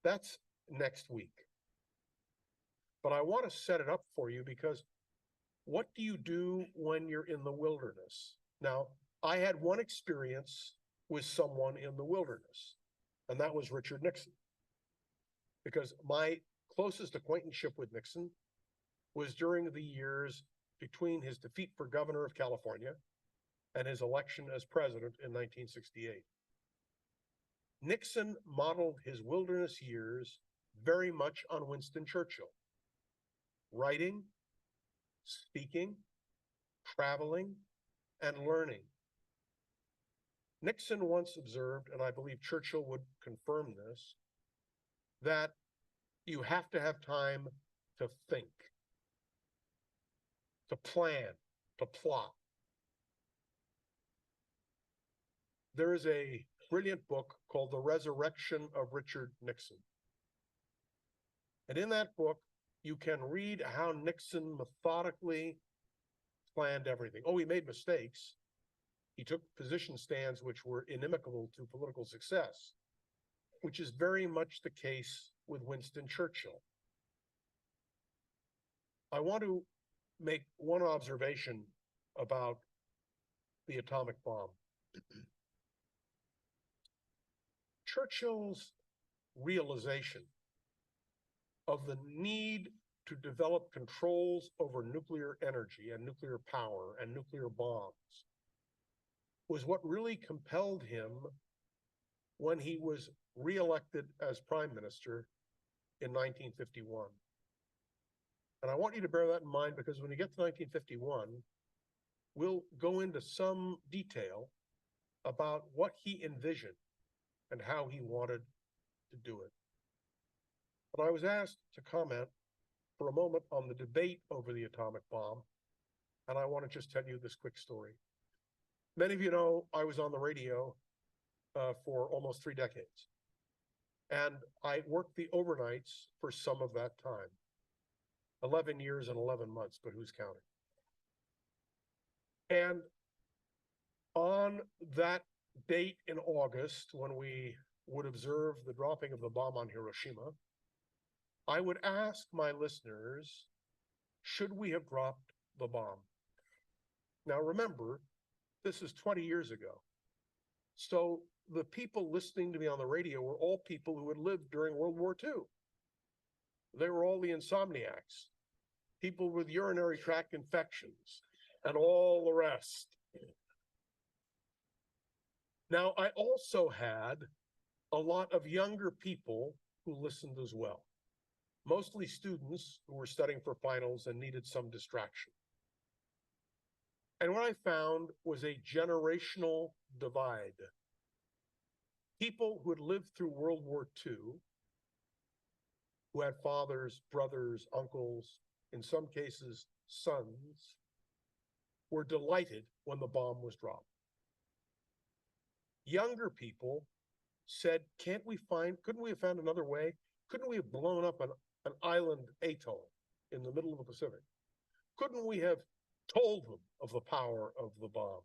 That's next week. But I want to set it up for you because what do you do when you're in the wilderness? Now, I had one experience with someone in the wilderness, and that was Richard Nixon. Because my closest acquaintanceship with Nixon was during the years between his defeat for governor of California and his election as president in 1968. Nixon modeled his wilderness years very much on Winston Churchill. Writing, speaking, traveling, and learning. Nixon once observed, and I believe Churchill would confirm this, that you have to have time to think, to plan, to plot. There is a brilliant book called The Resurrection of Richard Nixon. And in that book, you can read how Nixon methodically planned everything. Oh, he made mistakes. He took position stands which were inimical to political success, which is very much the case with Winston Churchill. I want to make one observation about the atomic bomb. Churchill's realization of the need to develop controls over nuclear energy and nuclear power and nuclear bombs was what really compelled him when he was reelected as prime minister in 1951. And I want you to bear that in mind, because when you get to 1951, we'll go into some detail about what he envisioned and how he wanted to do it. But I was asked to comment for a moment on the debate over the atomic bomb, and I want to just tell you this quick story. Many of you know I was on the radio for almost 3 decades, and I worked the overnights for some of that time. 11 years and 11 months, but who's counting? And on that date in August, when we would observe the dropping of the bomb on Hiroshima, I would ask my listeners, should we have dropped the bomb? Now remember, this is 20 years ago. So the people listening to me on the radio were all people who had lived during World War II. They were all the insomniacs, people with urinary tract infections, and all the rest. Now, I also had a lot of younger people who listened as well, mostly students who were studying for finals and needed some distraction. And what I found was a generational divide. People who had lived through World War II, who had fathers, brothers, uncles, in some cases, sons, were delighted when the bomb was dropped. Younger people said, couldn't we have found another way? Couldn't we have blown up an island atoll in the middle of the Pacific? Couldn't we have told them of the power of the bomb?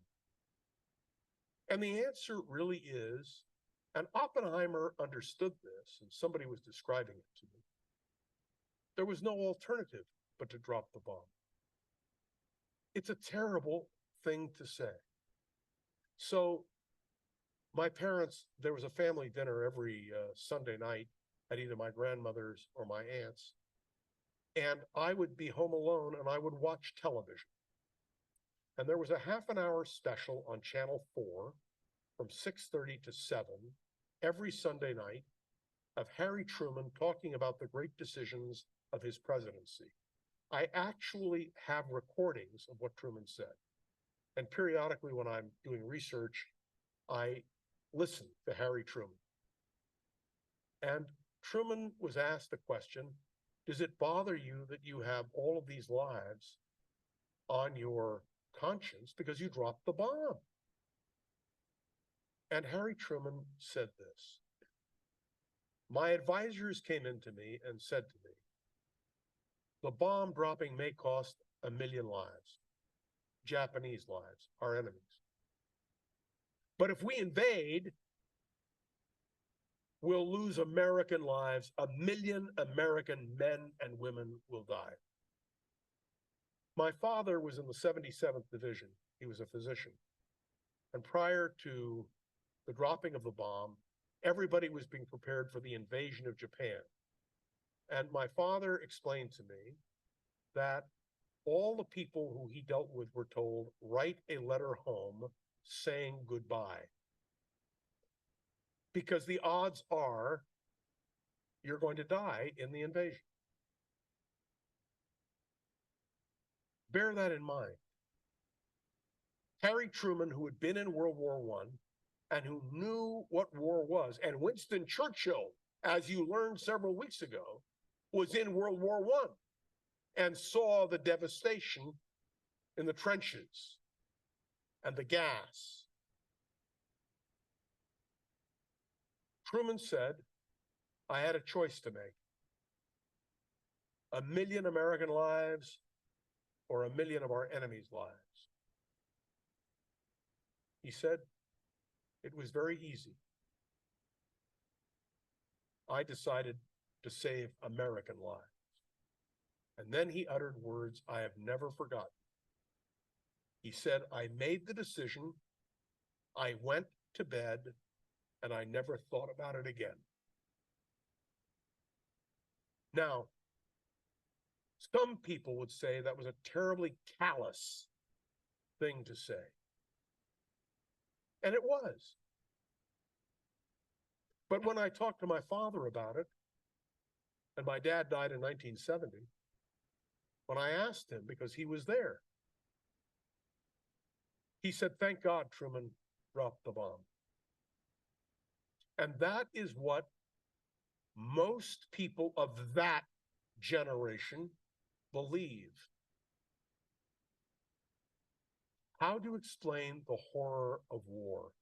And the answer really is, and Oppenheimer understood this, and somebody was describing it to me, there was no alternative but to drop the bomb. It's a terrible thing to say. So my parents, there was a family dinner every Sunday night at either my grandmother's or my aunt's, and I would be home alone and I would watch television. And there was a half-an-hour special on Channel 4 from 6:30 to 7 every Sunday night of Harry Truman talking about the great decisions of his presidency. I actually have recordings of what Truman said. And periodically when I'm doing research, I listen to Harry Truman. And Truman was asked the question, does it bother you that you have all of these lives on your conscience because you dropped the bomb? And Harry Truman said this: my advisors came into me and said to me, the bomb dropping may cost 1 million lives, Japanese lives, our enemies. But if we invade, we'll lose American lives. 1 million American men and women will die. My father was in the 77th Division. He was a physician. And prior to the dropping of the bomb, everybody was being prepared for the invasion of Japan. And my father explained to me that all the people who he dealt with were told, write a letter home saying goodbye. Because the odds are you're going to die in the invasion. Bear that in mind. Harry Truman, who had been in World War I and who knew what war was, and Winston Churchill, as you learned several weeks ago, was in World War I and saw the devastation in the trenches and the gas. Truman said, I had a choice to make. 1 million American lives or 1 million of our enemies' lives. He said, it was very easy. I decided to save American lives. And then he uttered words I have never forgotten. He said, I made the decision, I went to bed, and I never thought about it again. Now, some people would say that was a terribly callous thing to say. And it was. But when I talked to my father about it, and my dad died in 1970, when I asked him, because he was there, he said, "Thank God Truman dropped the bomb." And that is what most people of that generation believe. How to explain the horror of war?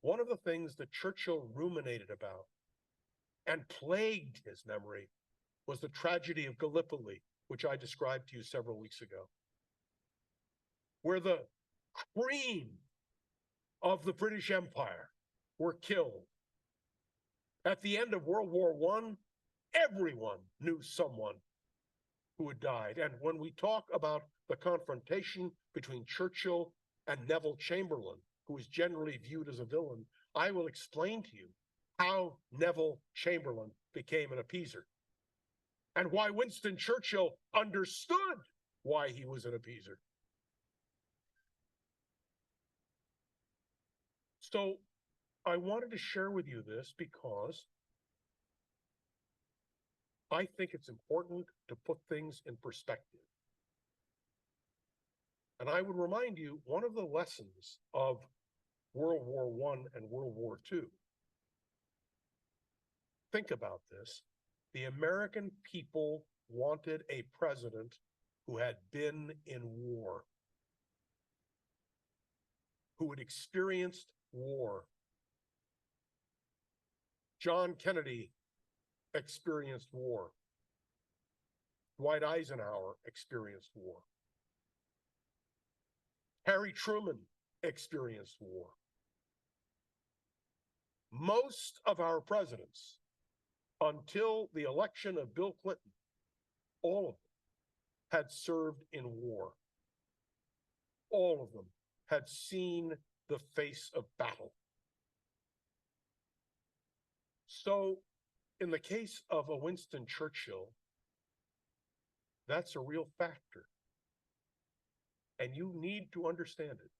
One of the things that Churchill ruminated about and plagued his memory was the tragedy of Gallipoli, which I described to you several weeks ago, where the cream of the British Empire were killed. At the end of World War I, everyone knew someone who had died. And when we talk about the confrontation between Churchill and Neville Chamberlain, who is generally viewed as a villain, I will explain to you how Neville Chamberlain became an appeaser and why Winston Churchill understood why he was an appeaser. So I wanted to share with you this because I think it's important to put things in perspective. And I would remind you, one of the lessons of World War I and World War II, think about this, the American people wanted a president who had been in war, who had experienced war. John Kennedy experienced war. Dwight Eisenhower experienced war. Harry Truman experienced war. Most of our presidents, until the election of Bill Clinton, all of them had served in war. All of them had seen the face of battle. So in the case of a Winston Churchill, that's a real factor. And you need to understand it.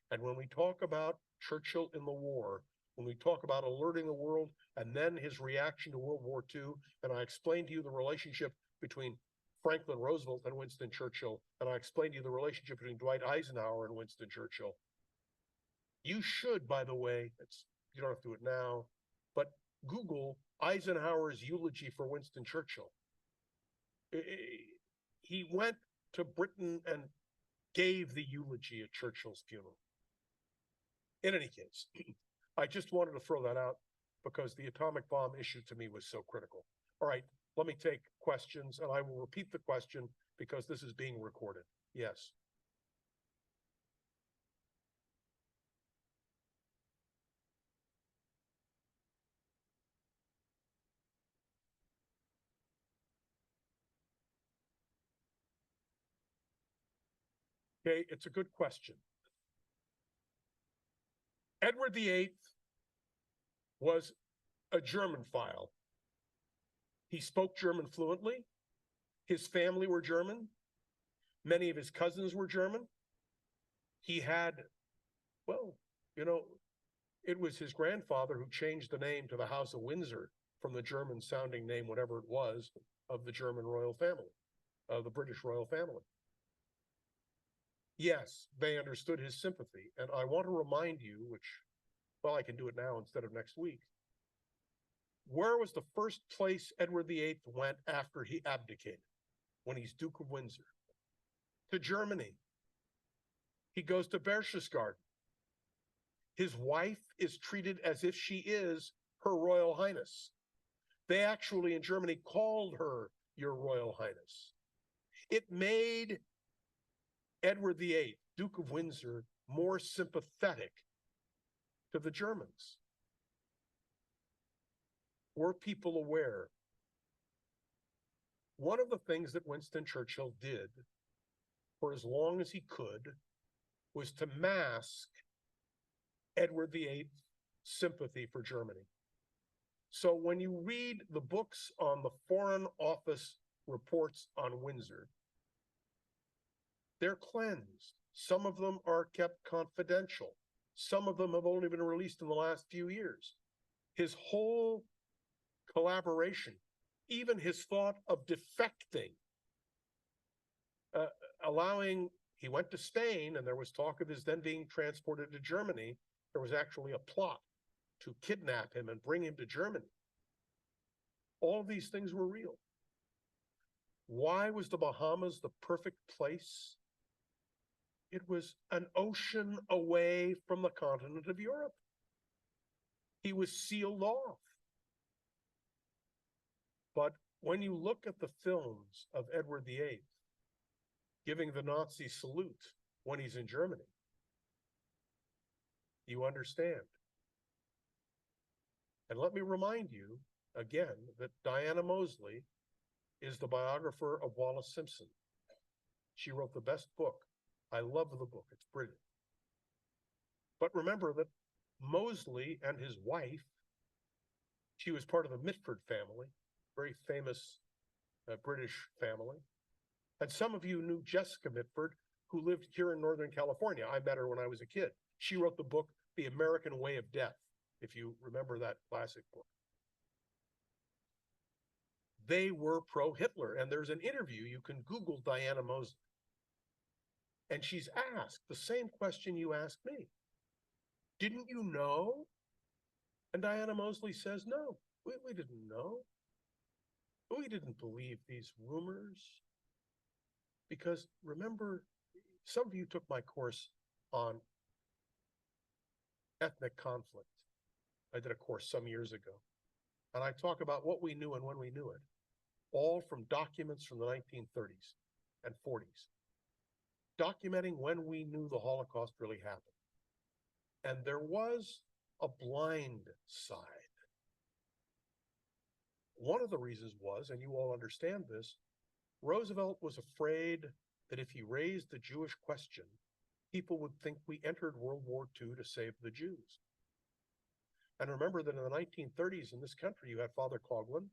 And when we talk about Churchill in the war, when we talk about alerting the world and then his reaction to World War II, and I explained to you the relationship between Franklin Roosevelt and Winston Churchill, and I explained to you the relationship between Dwight Eisenhower and Winston Churchill. You should, by the way, you don't have to do it now, but Google Eisenhower's eulogy for Winston Churchill. He went to Britain and gave the eulogy at Churchill's funeral. In any case, I just wanted to throw that out because the atomic bomb issue to me was so critical. All right, let me take questions, and I will repeat the question because this is being recorded. Yes. Okay, it's a good question. Edward VIII was a Germanophile. He spoke German fluently. His family were German. Many of his cousins were German. He had, well, you know, it was his grandfather who changed the name to the House of Windsor from the German-sounding name, whatever it was, of the German royal family, of the British royal family. Yes, they understood his sympathy. And I want to remind you, which, well, I can do it now instead of next week. Where was the first place Edward VIII went after he abdicated, when he's Duke of Windsor? To Germany. He goes to Berchtesgaden. His wife is treated as if she is Her Royal Highness. They actually in Germany called her Your Royal Highness. It made Edward VIII, Duke of Windsor, more sympathetic to the Germans. Were people aware? One of the things that Winston Churchill did for as long as he could was to mask Edward VIII's sympathy for Germany. So when you read the books on the Foreign Office reports on Windsor, they're cleansed. Some of them are kept confidential. Some of them have only been released in the last few years. His whole collaboration, even his thought of defecting, he went to Spain, and there was talk of his then being transported to Germany. There was actually a plot to kidnap him and bring him to Germany. All of these things were real. Why was the Bahamas the perfect place? It was an ocean away from the continent of Europe. He was sealed off. But when you look at the films of Edward VIII giving the Nazi salute when he's in Germany, you understand. And let me remind you again that Diana Mosley is the biographer of Wallace Simpson. She wrote the best book. I love the book. It's brilliant. But remember that Mosley and his wife, she was part of the Mitford family, very famous British family. And some of you knew Jessica Mitford, who lived here in Northern California. I met her when I was a kid. She wrote the book, The American Way of Death, if you remember that classic book. They were pro-Hitler, and there's an interview, you can Google Diana Mosley. And she's asked the same question you asked me. Didn't you know? And Diana Mosley says, no, we didn't know. We didn't believe these rumors. Because remember, some of you took my course on ethnic conflict. I did a course some years ago. And I talk about what we knew and when we knew it, all from documents from the 1930s and 40s, documenting when we knew the Holocaust really happened. And there was a blind side. One of the reasons was, and you all understand this, Roosevelt was afraid that if he raised the Jewish question, people would think we entered World War II to save the Jews. And remember that in the 1930s in this country, you had Father Coughlin,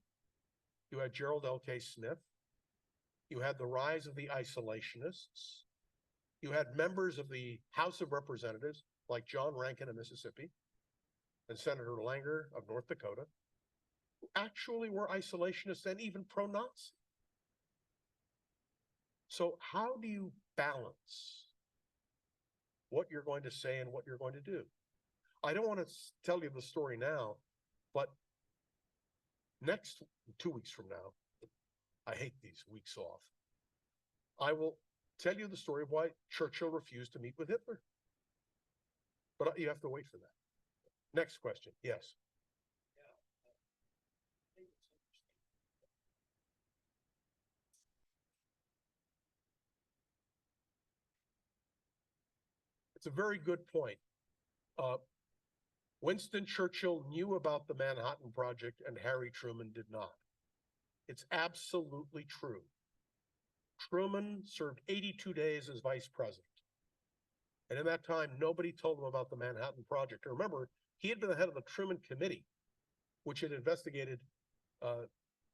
you had Gerald L.K. Smith, you had the rise of the isolationists, you had members of the House of Representatives like John Rankin of Mississippi and Senator Langer of North Dakota, who actually were isolationists and even pro-Nazi. So how do you balance what you're going to say and what you're going to do? I don't want to tell you the story now, but next 2 weeks from now, I hate these weeks off, I will tell you the story of why Churchill refused to meet with Hitler. But you have to wait for that. Next question. Yes. It's a very good point. Winston Churchill knew about the Manhattan Project and Harry Truman did not. It's absolutely true. Truman served 82 days as vice president. And in that time, nobody told him about the Manhattan Project. And remember, he had been the head of the Truman Committee, which had investigated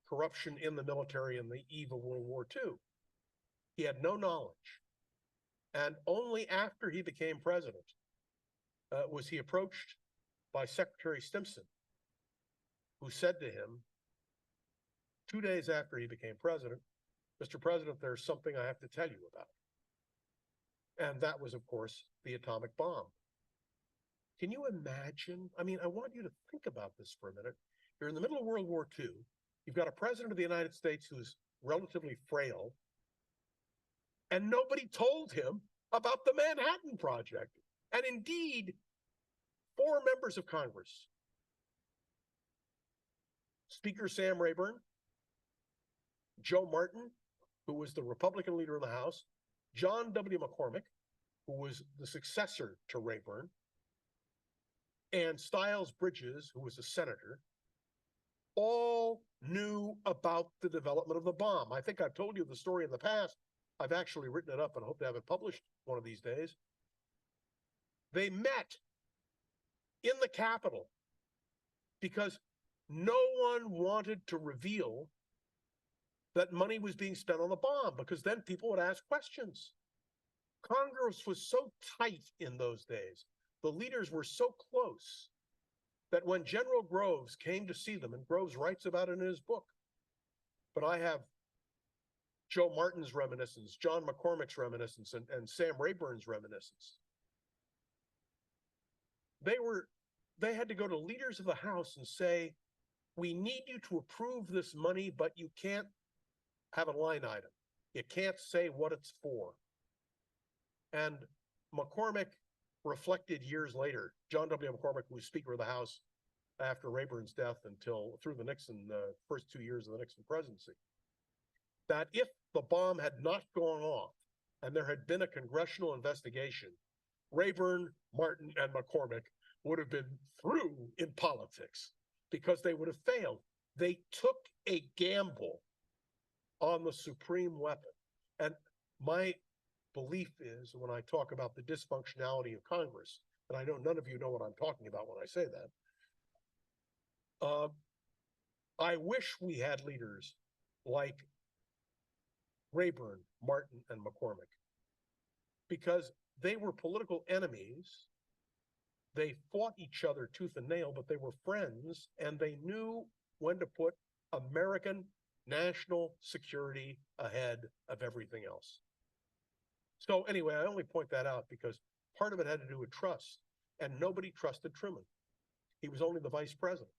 corruption in the military in the eve of World War II. He had no knowledge. And only after he became president was he approached by Secretary Stimson, who said to him 2 days after he became president, Mr. President, there's something I have to tell you about. And that was, of course, the atomic bomb. Can you imagine? I mean, I want you to think about this for a minute. You're in the middle of World War II. You've got a president of the United States who's relatively frail, and nobody told him about the Manhattan Project. And indeed, 4 members of Congress, Speaker Sam Rayburn, Joe Martin, who was the Republican leader of the House, John W. McCormick, who was the successor to Rayburn, and Stiles Bridges, who was a senator, all knew about the development of the bomb. I think I've told you the story in the past. I've actually written it up and hope to have it published one of these days. They met in the Capitol because no one wanted to reveal that money was being spent on the bomb, because then people would ask questions. Congress was so tight in those days. The leaders were so close that when General Groves came to see them, and Groves writes about it in his book, but I have Joe Martin's reminiscence, John McCormick's reminiscence, and Sam Rayburn's reminiscence. They had to go to leaders of the House and say, we need you to approve this money, but you can't have a line item. You can't say what it's for. And McCormick reflected years later, John W. McCormick, who was Speaker of the House after Rayburn's death until through the first 2 years of the Nixon presidency, that if the bomb had not gone off and there had been a congressional investigation, Rayburn, Martin, and McCormick would have been through in politics because they would have failed. They took a gamble on the supreme weapon. And my belief is, when I talk about the dysfunctionality of Congress, and I know none of you know what I'm talking about when I say that, I wish we had leaders like Rayburn, Martin, and McCormick, because they were political enemies. They fought each other tooth and nail, but they were friends, and they knew when to put American national security ahead of everything else. So anyway, I only point that out because part of it had to do with trust, and nobody trusted Truman. He was only the vice president.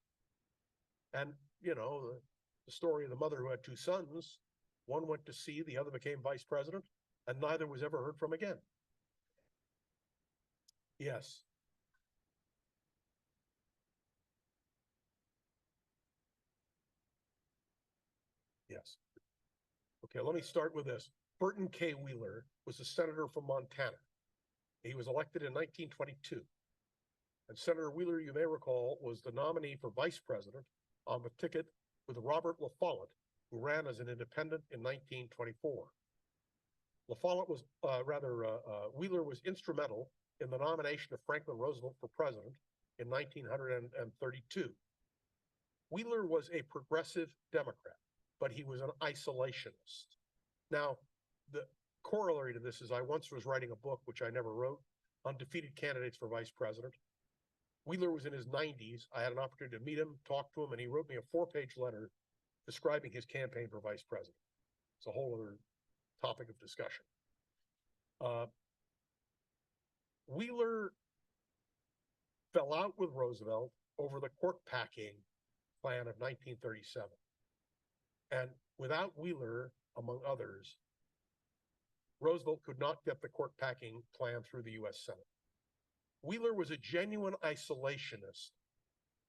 And, you know, the story of the mother who had two sons, one went to sea, the other became vice president, and neither was ever heard from again. Yes. Yes. Okay, let me start with this. Burton K. Wheeler was a senator from Montana. He was elected in 1922. And Senator Wheeler, you may recall, was the nominee for vice president on the ticket with Robert La Follette, who ran as an independent in 1924. Wheeler was instrumental in the nomination of Franklin Roosevelt for president in 1932. Wheeler was a progressive Democrat, but he was an isolationist. Now, the corollary to this is I once was writing a book, which I never wrote, on defeated candidates for vice president. Wheeler was in his 90s. I had an opportunity to meet him, talk to him, and he wrote me a 4-page letter describing his campaign for vice president. It's a whole other topic of discussion. Wheeler fell out with Roosevelt over the court packing plan of 1937. And without Wheeler, among others, Roosevelt could not get the court packing plan through the US Senate. Wheeler was a genuine isolationist.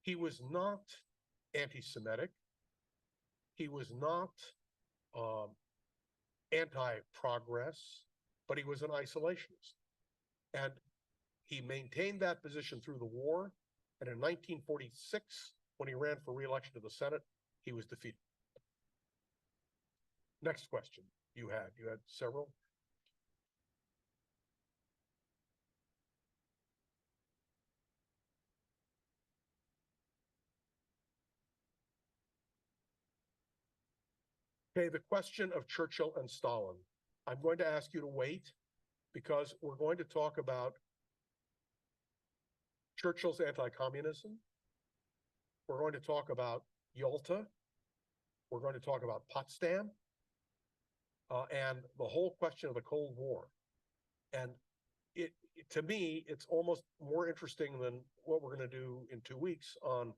He was not anti-Semitic. He was not anti-progress, but he was an isolationist. And he maintained that position through the war. And in 1946, when he ran for re-election to the Senate, he was defeated. Next question you had several. Okay, the question of Churchill and Stalin. I'm going to ask you to wait because we're going to talk about Churchill's anti-communism. We're going to talk about Yalta. We're going to talk about Potsdam and the whole question of the Cold War. And to me, it's almost more interesting than what we're going to do in 2 weeks on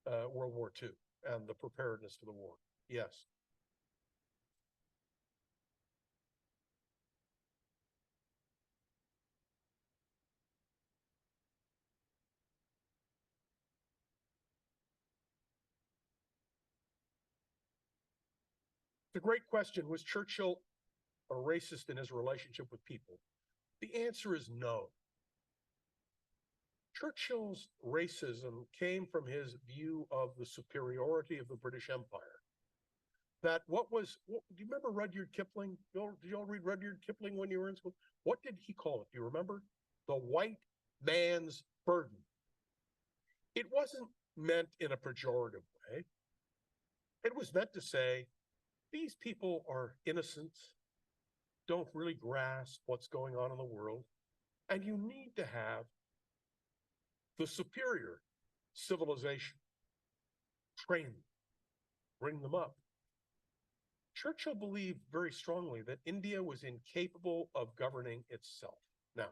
World War II and the preparedness for the war. Yes. It's a great question. Was Churchill a racist in his relationship with people? The answer is no. Churchill's racism came from his view of the superiority of the British Empire. Do you remember Rudyard Kipling? Did you all read Rudyard Kipling when you were in school? What did he call it? Do you remember? The white man's burden. It wasn't meant in a pejorative way. It was meant to say, these people are innocent, don't really grasp what's going on in the world, and you need to have the superior civilization train them, bring them up. Churchill believed very strongly that India was incapable of governing itself. Now,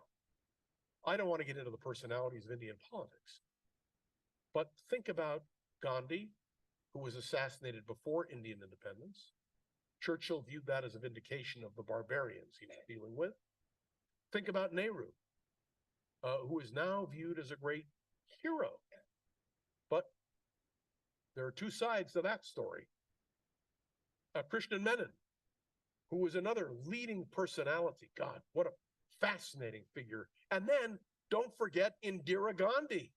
I don't want to get into the personalities of Indian politics, but think about Gandhi, who was assassinated before Indian independence. Churchill viewed that as a vindication of the barbarians he was dealing with. Think about Nehru, who is now viewed as a great hero. But there are two sides to that story. Krishnan Menon, who was another leading personality. God, what a fascinating figure. And then don't forget Indira Gandhi,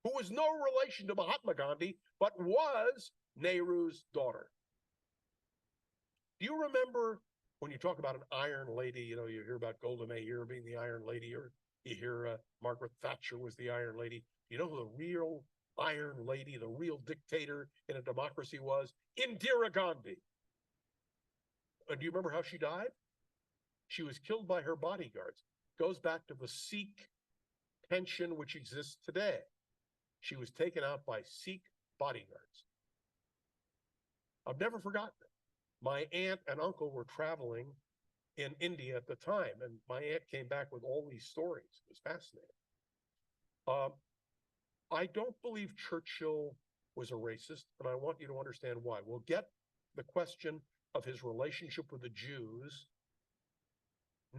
who was no relation to Mahatma Gandhi, but was Nehru's daughter. Do you remember when you talk about an Iron Lady, you hear about Golda Meir being the Iron Lady, or you hear Margaret Thatcher was the Iron Lady. You know who the real Iron Lady, the real dictator in a democracy was? Indira Gandhi. And do you remember how she died? She was killed by her bodyguards. Goes back to the Sikh pension which exists today. She was taken out by Sikh bodyguards. I've never forgotten it. My aunt and uncle were traveling in India at the time, and my aunt came back with all these stories. It was fascinating. I don't believe Churchill was a racist, and I want you to understand why. We'll get the question of his relationship with the Jews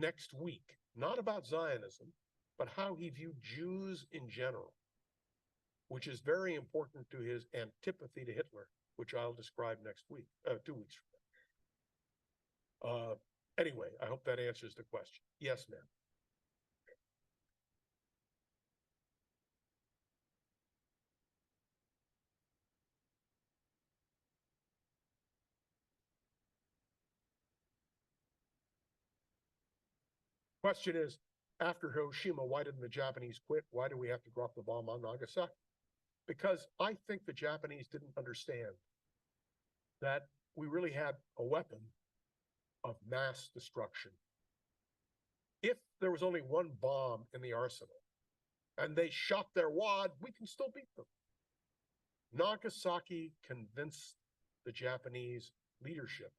next week, not about Zionism, but how he viewed Jews in general, which is very important to his antipathy to Hitler, which I'll describe next week, 2 weeks from now. Anyway, I hope that answers the question. Yes, ma'am. Question is, after Hiroshima, why didn't the Japanese quit? Why do we have to drop the bomb on Nagasaki? Because I think the Japanese didn't understand that we really had a weapon of mass destruction. If there was only one bomb in the arsenal and they shot their wad, we can still beat them. Nagasaki convinced the Japanese leadership.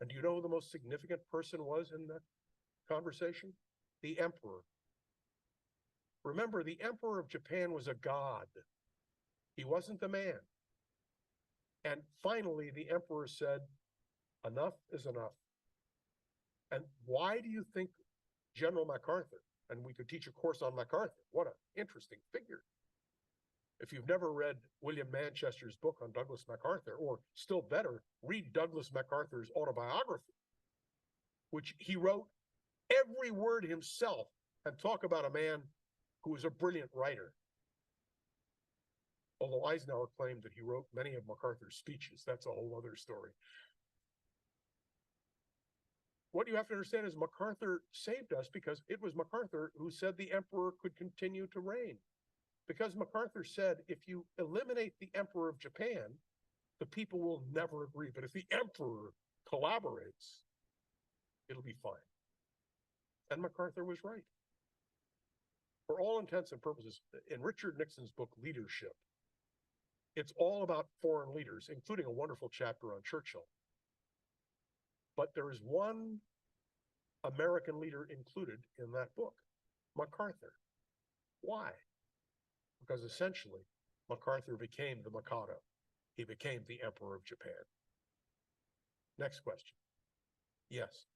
And do you know who the most significant person was in that conversation? The emperor. Remember, the emperor of Japan was a god. He wasn't the man. And finally, the emperor said, enough is enough. And why do you think General MacArthur, and we could teach a course on MacArthur, what an interesting figure. If you've never read William Manchester's book on Douglas MacArthur, or still better, read Douglas MacArthur's autobiography, which he wrote every word himself, and talk about a man who was a brilliant writer. Although Eisenhower claimed that he wrote many of MacArthur's speeches. That's a whole other story. What you have to understand is MacArthur saved us because it was MacArthur who said the emperor could continue to reign. Because MacArthur said, if you eliminate the emperor of Japan, the people will never agree. But if the emperor collaborates, it'll be fine. And MacArthur was right. For all intents and purposes, in Richard Nixon's book, Leadership, it's all about foreign leaders, including a wonderful chapter on Churchill. But there is one American leader included in that book, MacArthur. Why? Because essentially, MacArthur became the Mikado. He became the Emperor of Japan. Next question. Yes.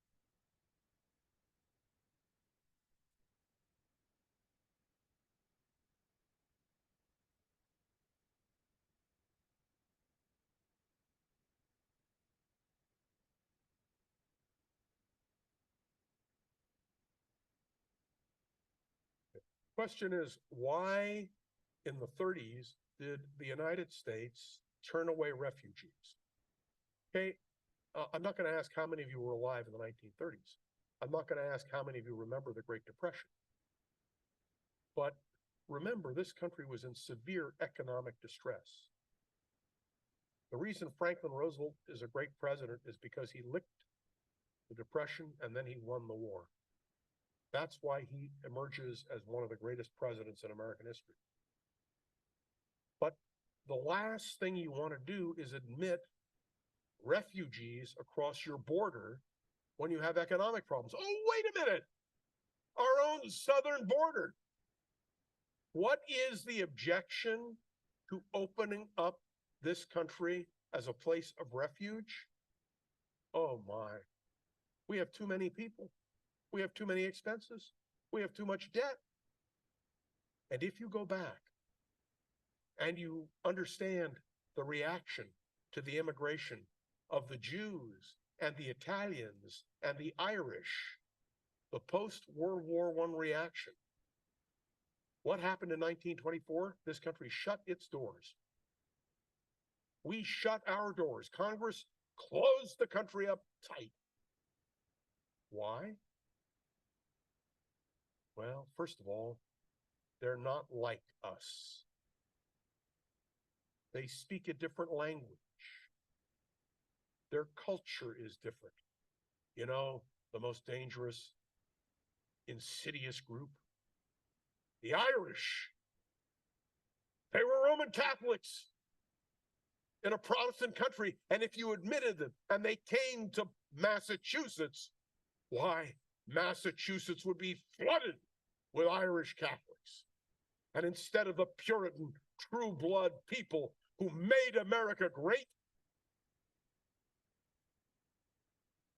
Question is, why in the 30s did the United States turn away refugees? Okay, I'm not going to ask how many of you were alive in the 1930s. I'm not going to ask how many of you remember the Great Depression. But remember, this country was in severe economic distress. The reason Franklin Roosevelt is a great president is because he licked the Depression and then he won the war. That's why he emerges as one of the greatest presidents in American history. But the last thing you want to do is admit refugees across your border when you have economic problems. Oh, wait a minute. Our own southern border. What is the objection to opening up this country as a place of refuge? Oh my. We have too many people. We have too many expenses. We have too much debt. And if you go back and you understand the reaction to the immigration of the Jews and the Italians and the Irish, the post-World War I reaction, what happened in 1924? This country shut its doors. We shut our doors. Congress closed the country up tight. Why? Well, first of all, they're not like us. They speak a different language. Their culture is different. You know, the most dangerous, insidious group? The Irish. They were Roman Catholics in a Protestant country, and if you admitted them and they came to Massachusetts, why, Massachusetts would be flooded with Irish Catholics. And instead of the Puritan, true blood people who made America great,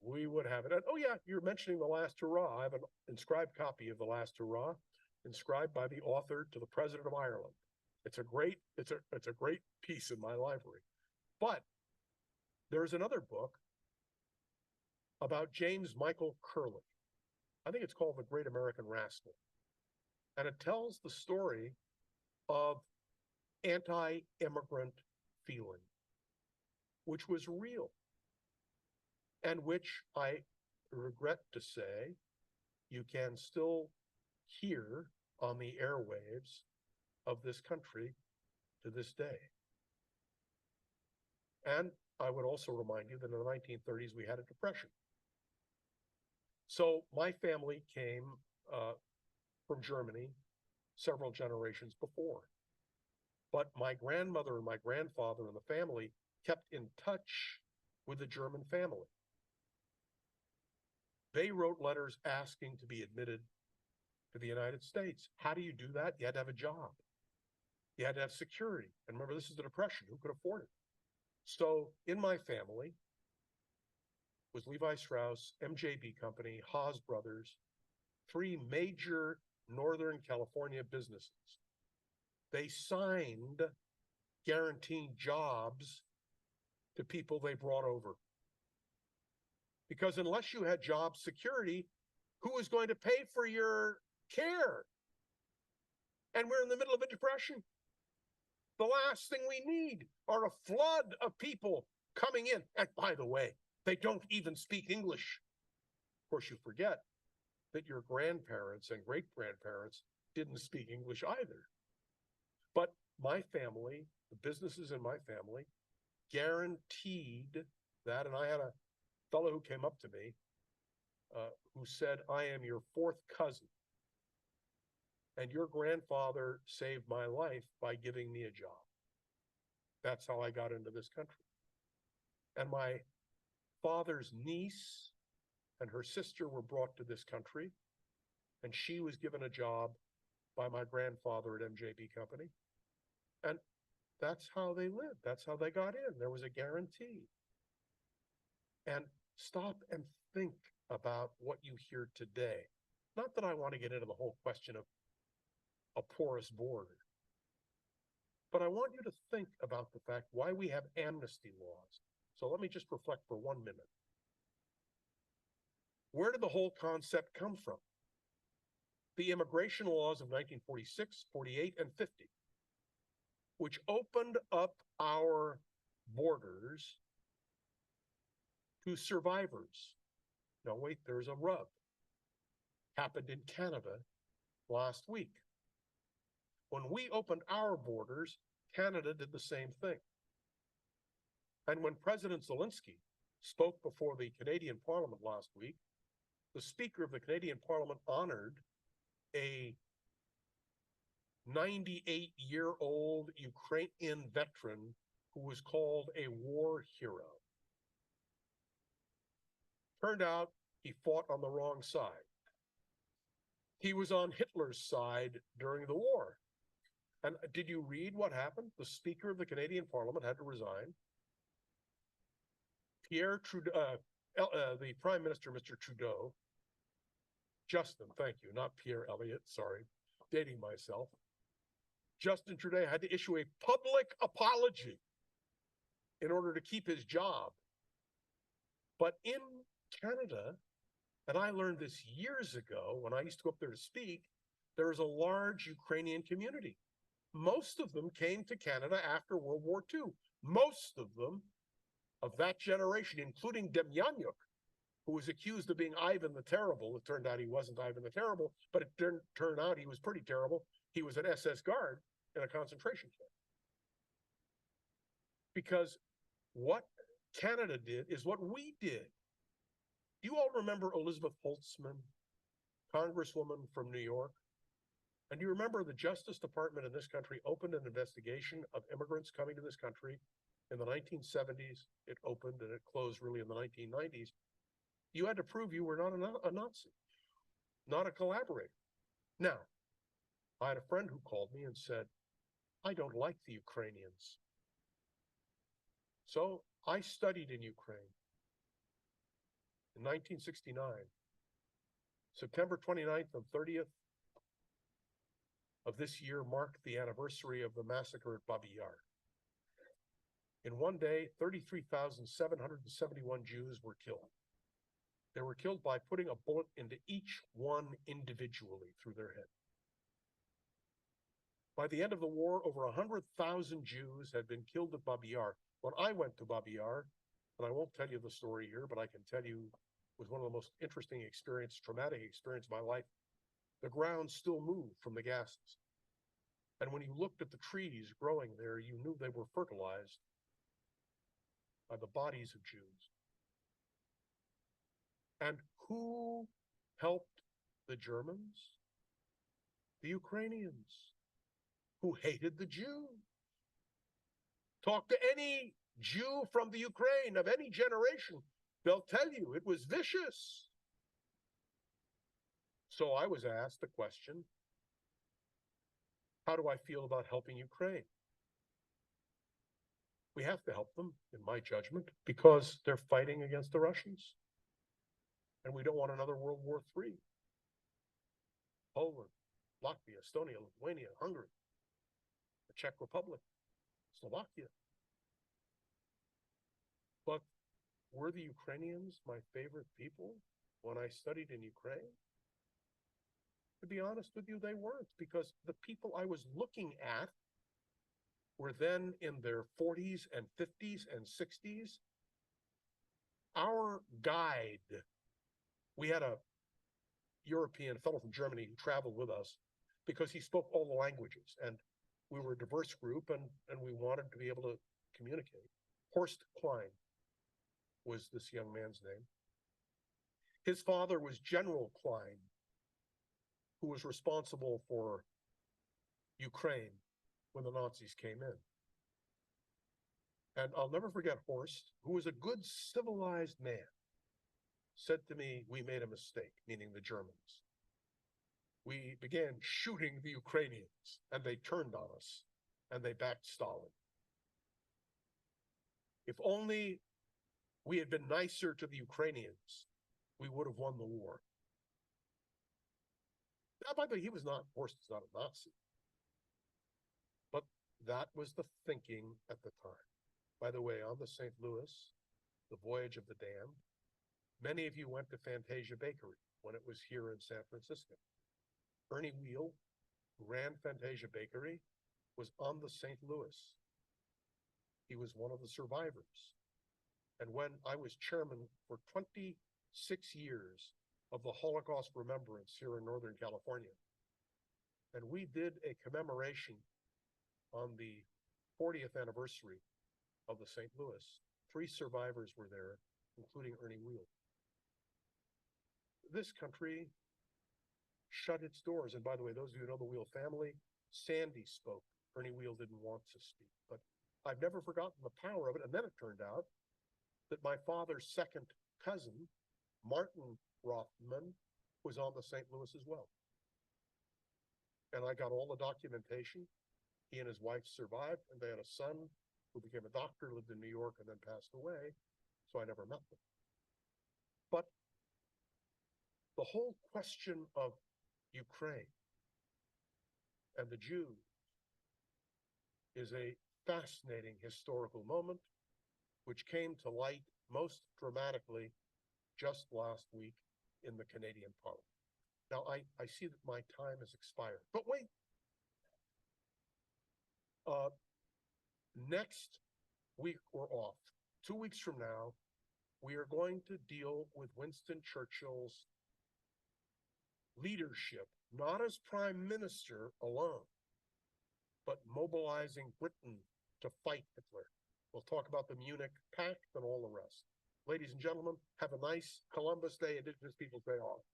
we would have it. And, oh yeah, you're mentioning The Last Hurrah. I have an inscribed copy of The Last Hurrah, inscribed by the author to the President of Ireland. It's a great piece in my library. But there's another book about James Michael Curley. I think it's called The Great American Rascal. And it tells the story of anti-immigrant feeling, which was real, and which I regret to say you can still hear on the airwaves of this country to this day. And I would also remind you that in the 1930s, we had a depression. So my family came from Germany several generations before. But my grandmother and my grandfather and the family kept in touch with the German family. They wrote letters asking to be admitted to the United States. How do you do that? You had to have a job. You had to have security. And remember, this is the Depression. Who could afford it? So in my family was Levi Strauss, MJB Company, Haas Brothers, three major Northern California businesses. They signed guaranteeing jobs to people they brought over. Because unless you had job security, who was going to pay for your care? And we're in the middle of a depression. The last thing we need are a flood of people coming in. And by the way, they don't even speak English. Of course, you forget that your grandparents and great-grandparents didn't speak English either. But my family, the businesses in my family, guaranteed that, and I had a fellow who came up to me who said, I am your fourth cousin, and your grandfather saved my life by giving me a job. That's how I got into this country. And my father's niece and her sister were brought to this country, and she was given a job by my grandfather at MJB Company. And that's how they lived. That's how they got in. There was a guarantee. And stop and think about what you hear today. Not that I want to get into the whole question of a porous border, but I want you to think about the fact why we have amnesty laws. So let me just reflect for 1 minute. Where did the whole concept come from? The immigration laws of 1946, 48, and 50, which opened up our borders to survivors. Now wait, there's a rub. Happened in Canada last week. When we opened our borders, Canada did the same thing. And when President Zelensky spoke before the Canadian Parliament last week, the Speaker of the Canadian Parliament honored a 98-year-old Ukrainian veteran who was called a war hero. Turned out he fought on the wrong side. He was on Hitler's side during the war. And did you read what happened? The Speaker of the Canadian Parliament had to resign. Pierre Trudeau, the Prime Minister, Mr. Trudeau, Justin, thank you, not Pierre Elliott, sorry, dating myself. Justin Trudeau had to issue a public apology in order to keep his job. But in Canada, and I learned this years ago when I used to go up there to speak, there is a large Ukrainian community. Most of them came to Canada after World War II. Most of them of that generation, including Demyanjuk, who was accused of being Ivan the Terrible. It turned out he wasn't Ivan the Terrible, but it turned out he was pretty terrible. He was an SS guard in a concentration camp. Because what Canada did is what we did. Do you all remember Elizabeth Holtzman, Congresswoman from New York? And do you remember the Justice Department in this country opened an investigation of immigrants coming to this country in the 1970s? It opened and it closed really in the 1990s. You had to prove you were not a Nazi, not a collaborator. Now, I had a friend who called me and said, I don't like the Ukrainians. So I studied in Ukraine in 1969. September 29th and 30th of this year marked the anniversary of the massacre at Babi Yar. In one day, 33,771 Jews were killed. They were killed by putting a bullet into each one individually through their head. By the end of the war, over 100,000 Jews had been killed at Babi Yar. When I went to Babi Yar, and I won't tell you the story here, but I can tell you it was one of the most interesting experiences, traumatic experience of my life. The ground still moved from the gases. And when you looked at the trees growing there, you knew they were fertilized by the bodies of Jews. And who helped the Germans? The Ukrainians, who hated the Jew. Talk to any Jew from the Ukraine of any generation, they'll tell you it was vicious. So I was asked the question, how do I feel about helping Ukraine? We have to help them, in my judgment, because they're fighting against the Russians. And we don't want another World War III. Poland, Latvia, Estonia, Lithuania, Hungary, the Czech Republic, Slovakia. But were the Ukrainians my favorite people when I studied in Ukraine? To be honest with you, they weren't, because the people I was looking at were then in their 40s and 50s and 60s. Our guide, we had a European fellow from Germany who traveled with us because he spoke all the languages, and we were a diverse group, and we wanted to be able to communicate. Horst Klein was this young man's name. His father was General Klein, who was responsible for Ukraine when the Nazis came in. And I'll never forget Horst, who was a good civilized man, said to me, we made a mistake, meaning the Germans. We began shooting the Ukrainians, and they turned on us, and they backed Stalin. If only we had been nicer to the Ukrainians, we would have won the war. Now, by the way, Horst is not a Nazi. But that was the thinking at the time. By the way, on the St. Louis, the Voyage of the Damned, many of you went to Fantasia Bakery when it was here in San Francisco. Ernie Wheel, who ran Fantasia Bakery, was on the St. Louis. He was one of the survivors. And when I was chairman for 26 years of the Holocaust Remembrance here in Northern California, And we did a commemoration on the 40th anniversary of the St. Louis. 3 survivors were there, including Ernie Weil. This country shut its doors. And by the way, those of you who know the Weil family, Sandy spoke. Ernie Weil didn't want to speak, but I've never forgotten the power of it. And then it turned out that my father's second cousin, Martin Rothmann, was on the St. Louis as well. And I got all the documentation. He and his wife survived, and they had a son who became a doctor, lived in New York, and then passed away. So I never met them. But the whole question of Ukraine and the Jews is a fascinating historical moment which came to light most dramatically just last week in the Canadian Parliament. Now, I see that my time has expired, but wait. Next week we're off. 2 weeks from now, we are going to deal with Winston Churchill's leadership, not as prime minister alone, but mobilizing Britain to fight Hitler. We'll talk about the Munich Pact and all the rest. Ladies and gentlemen, have a nice Columbus Day, Indigenous Peoples Day off.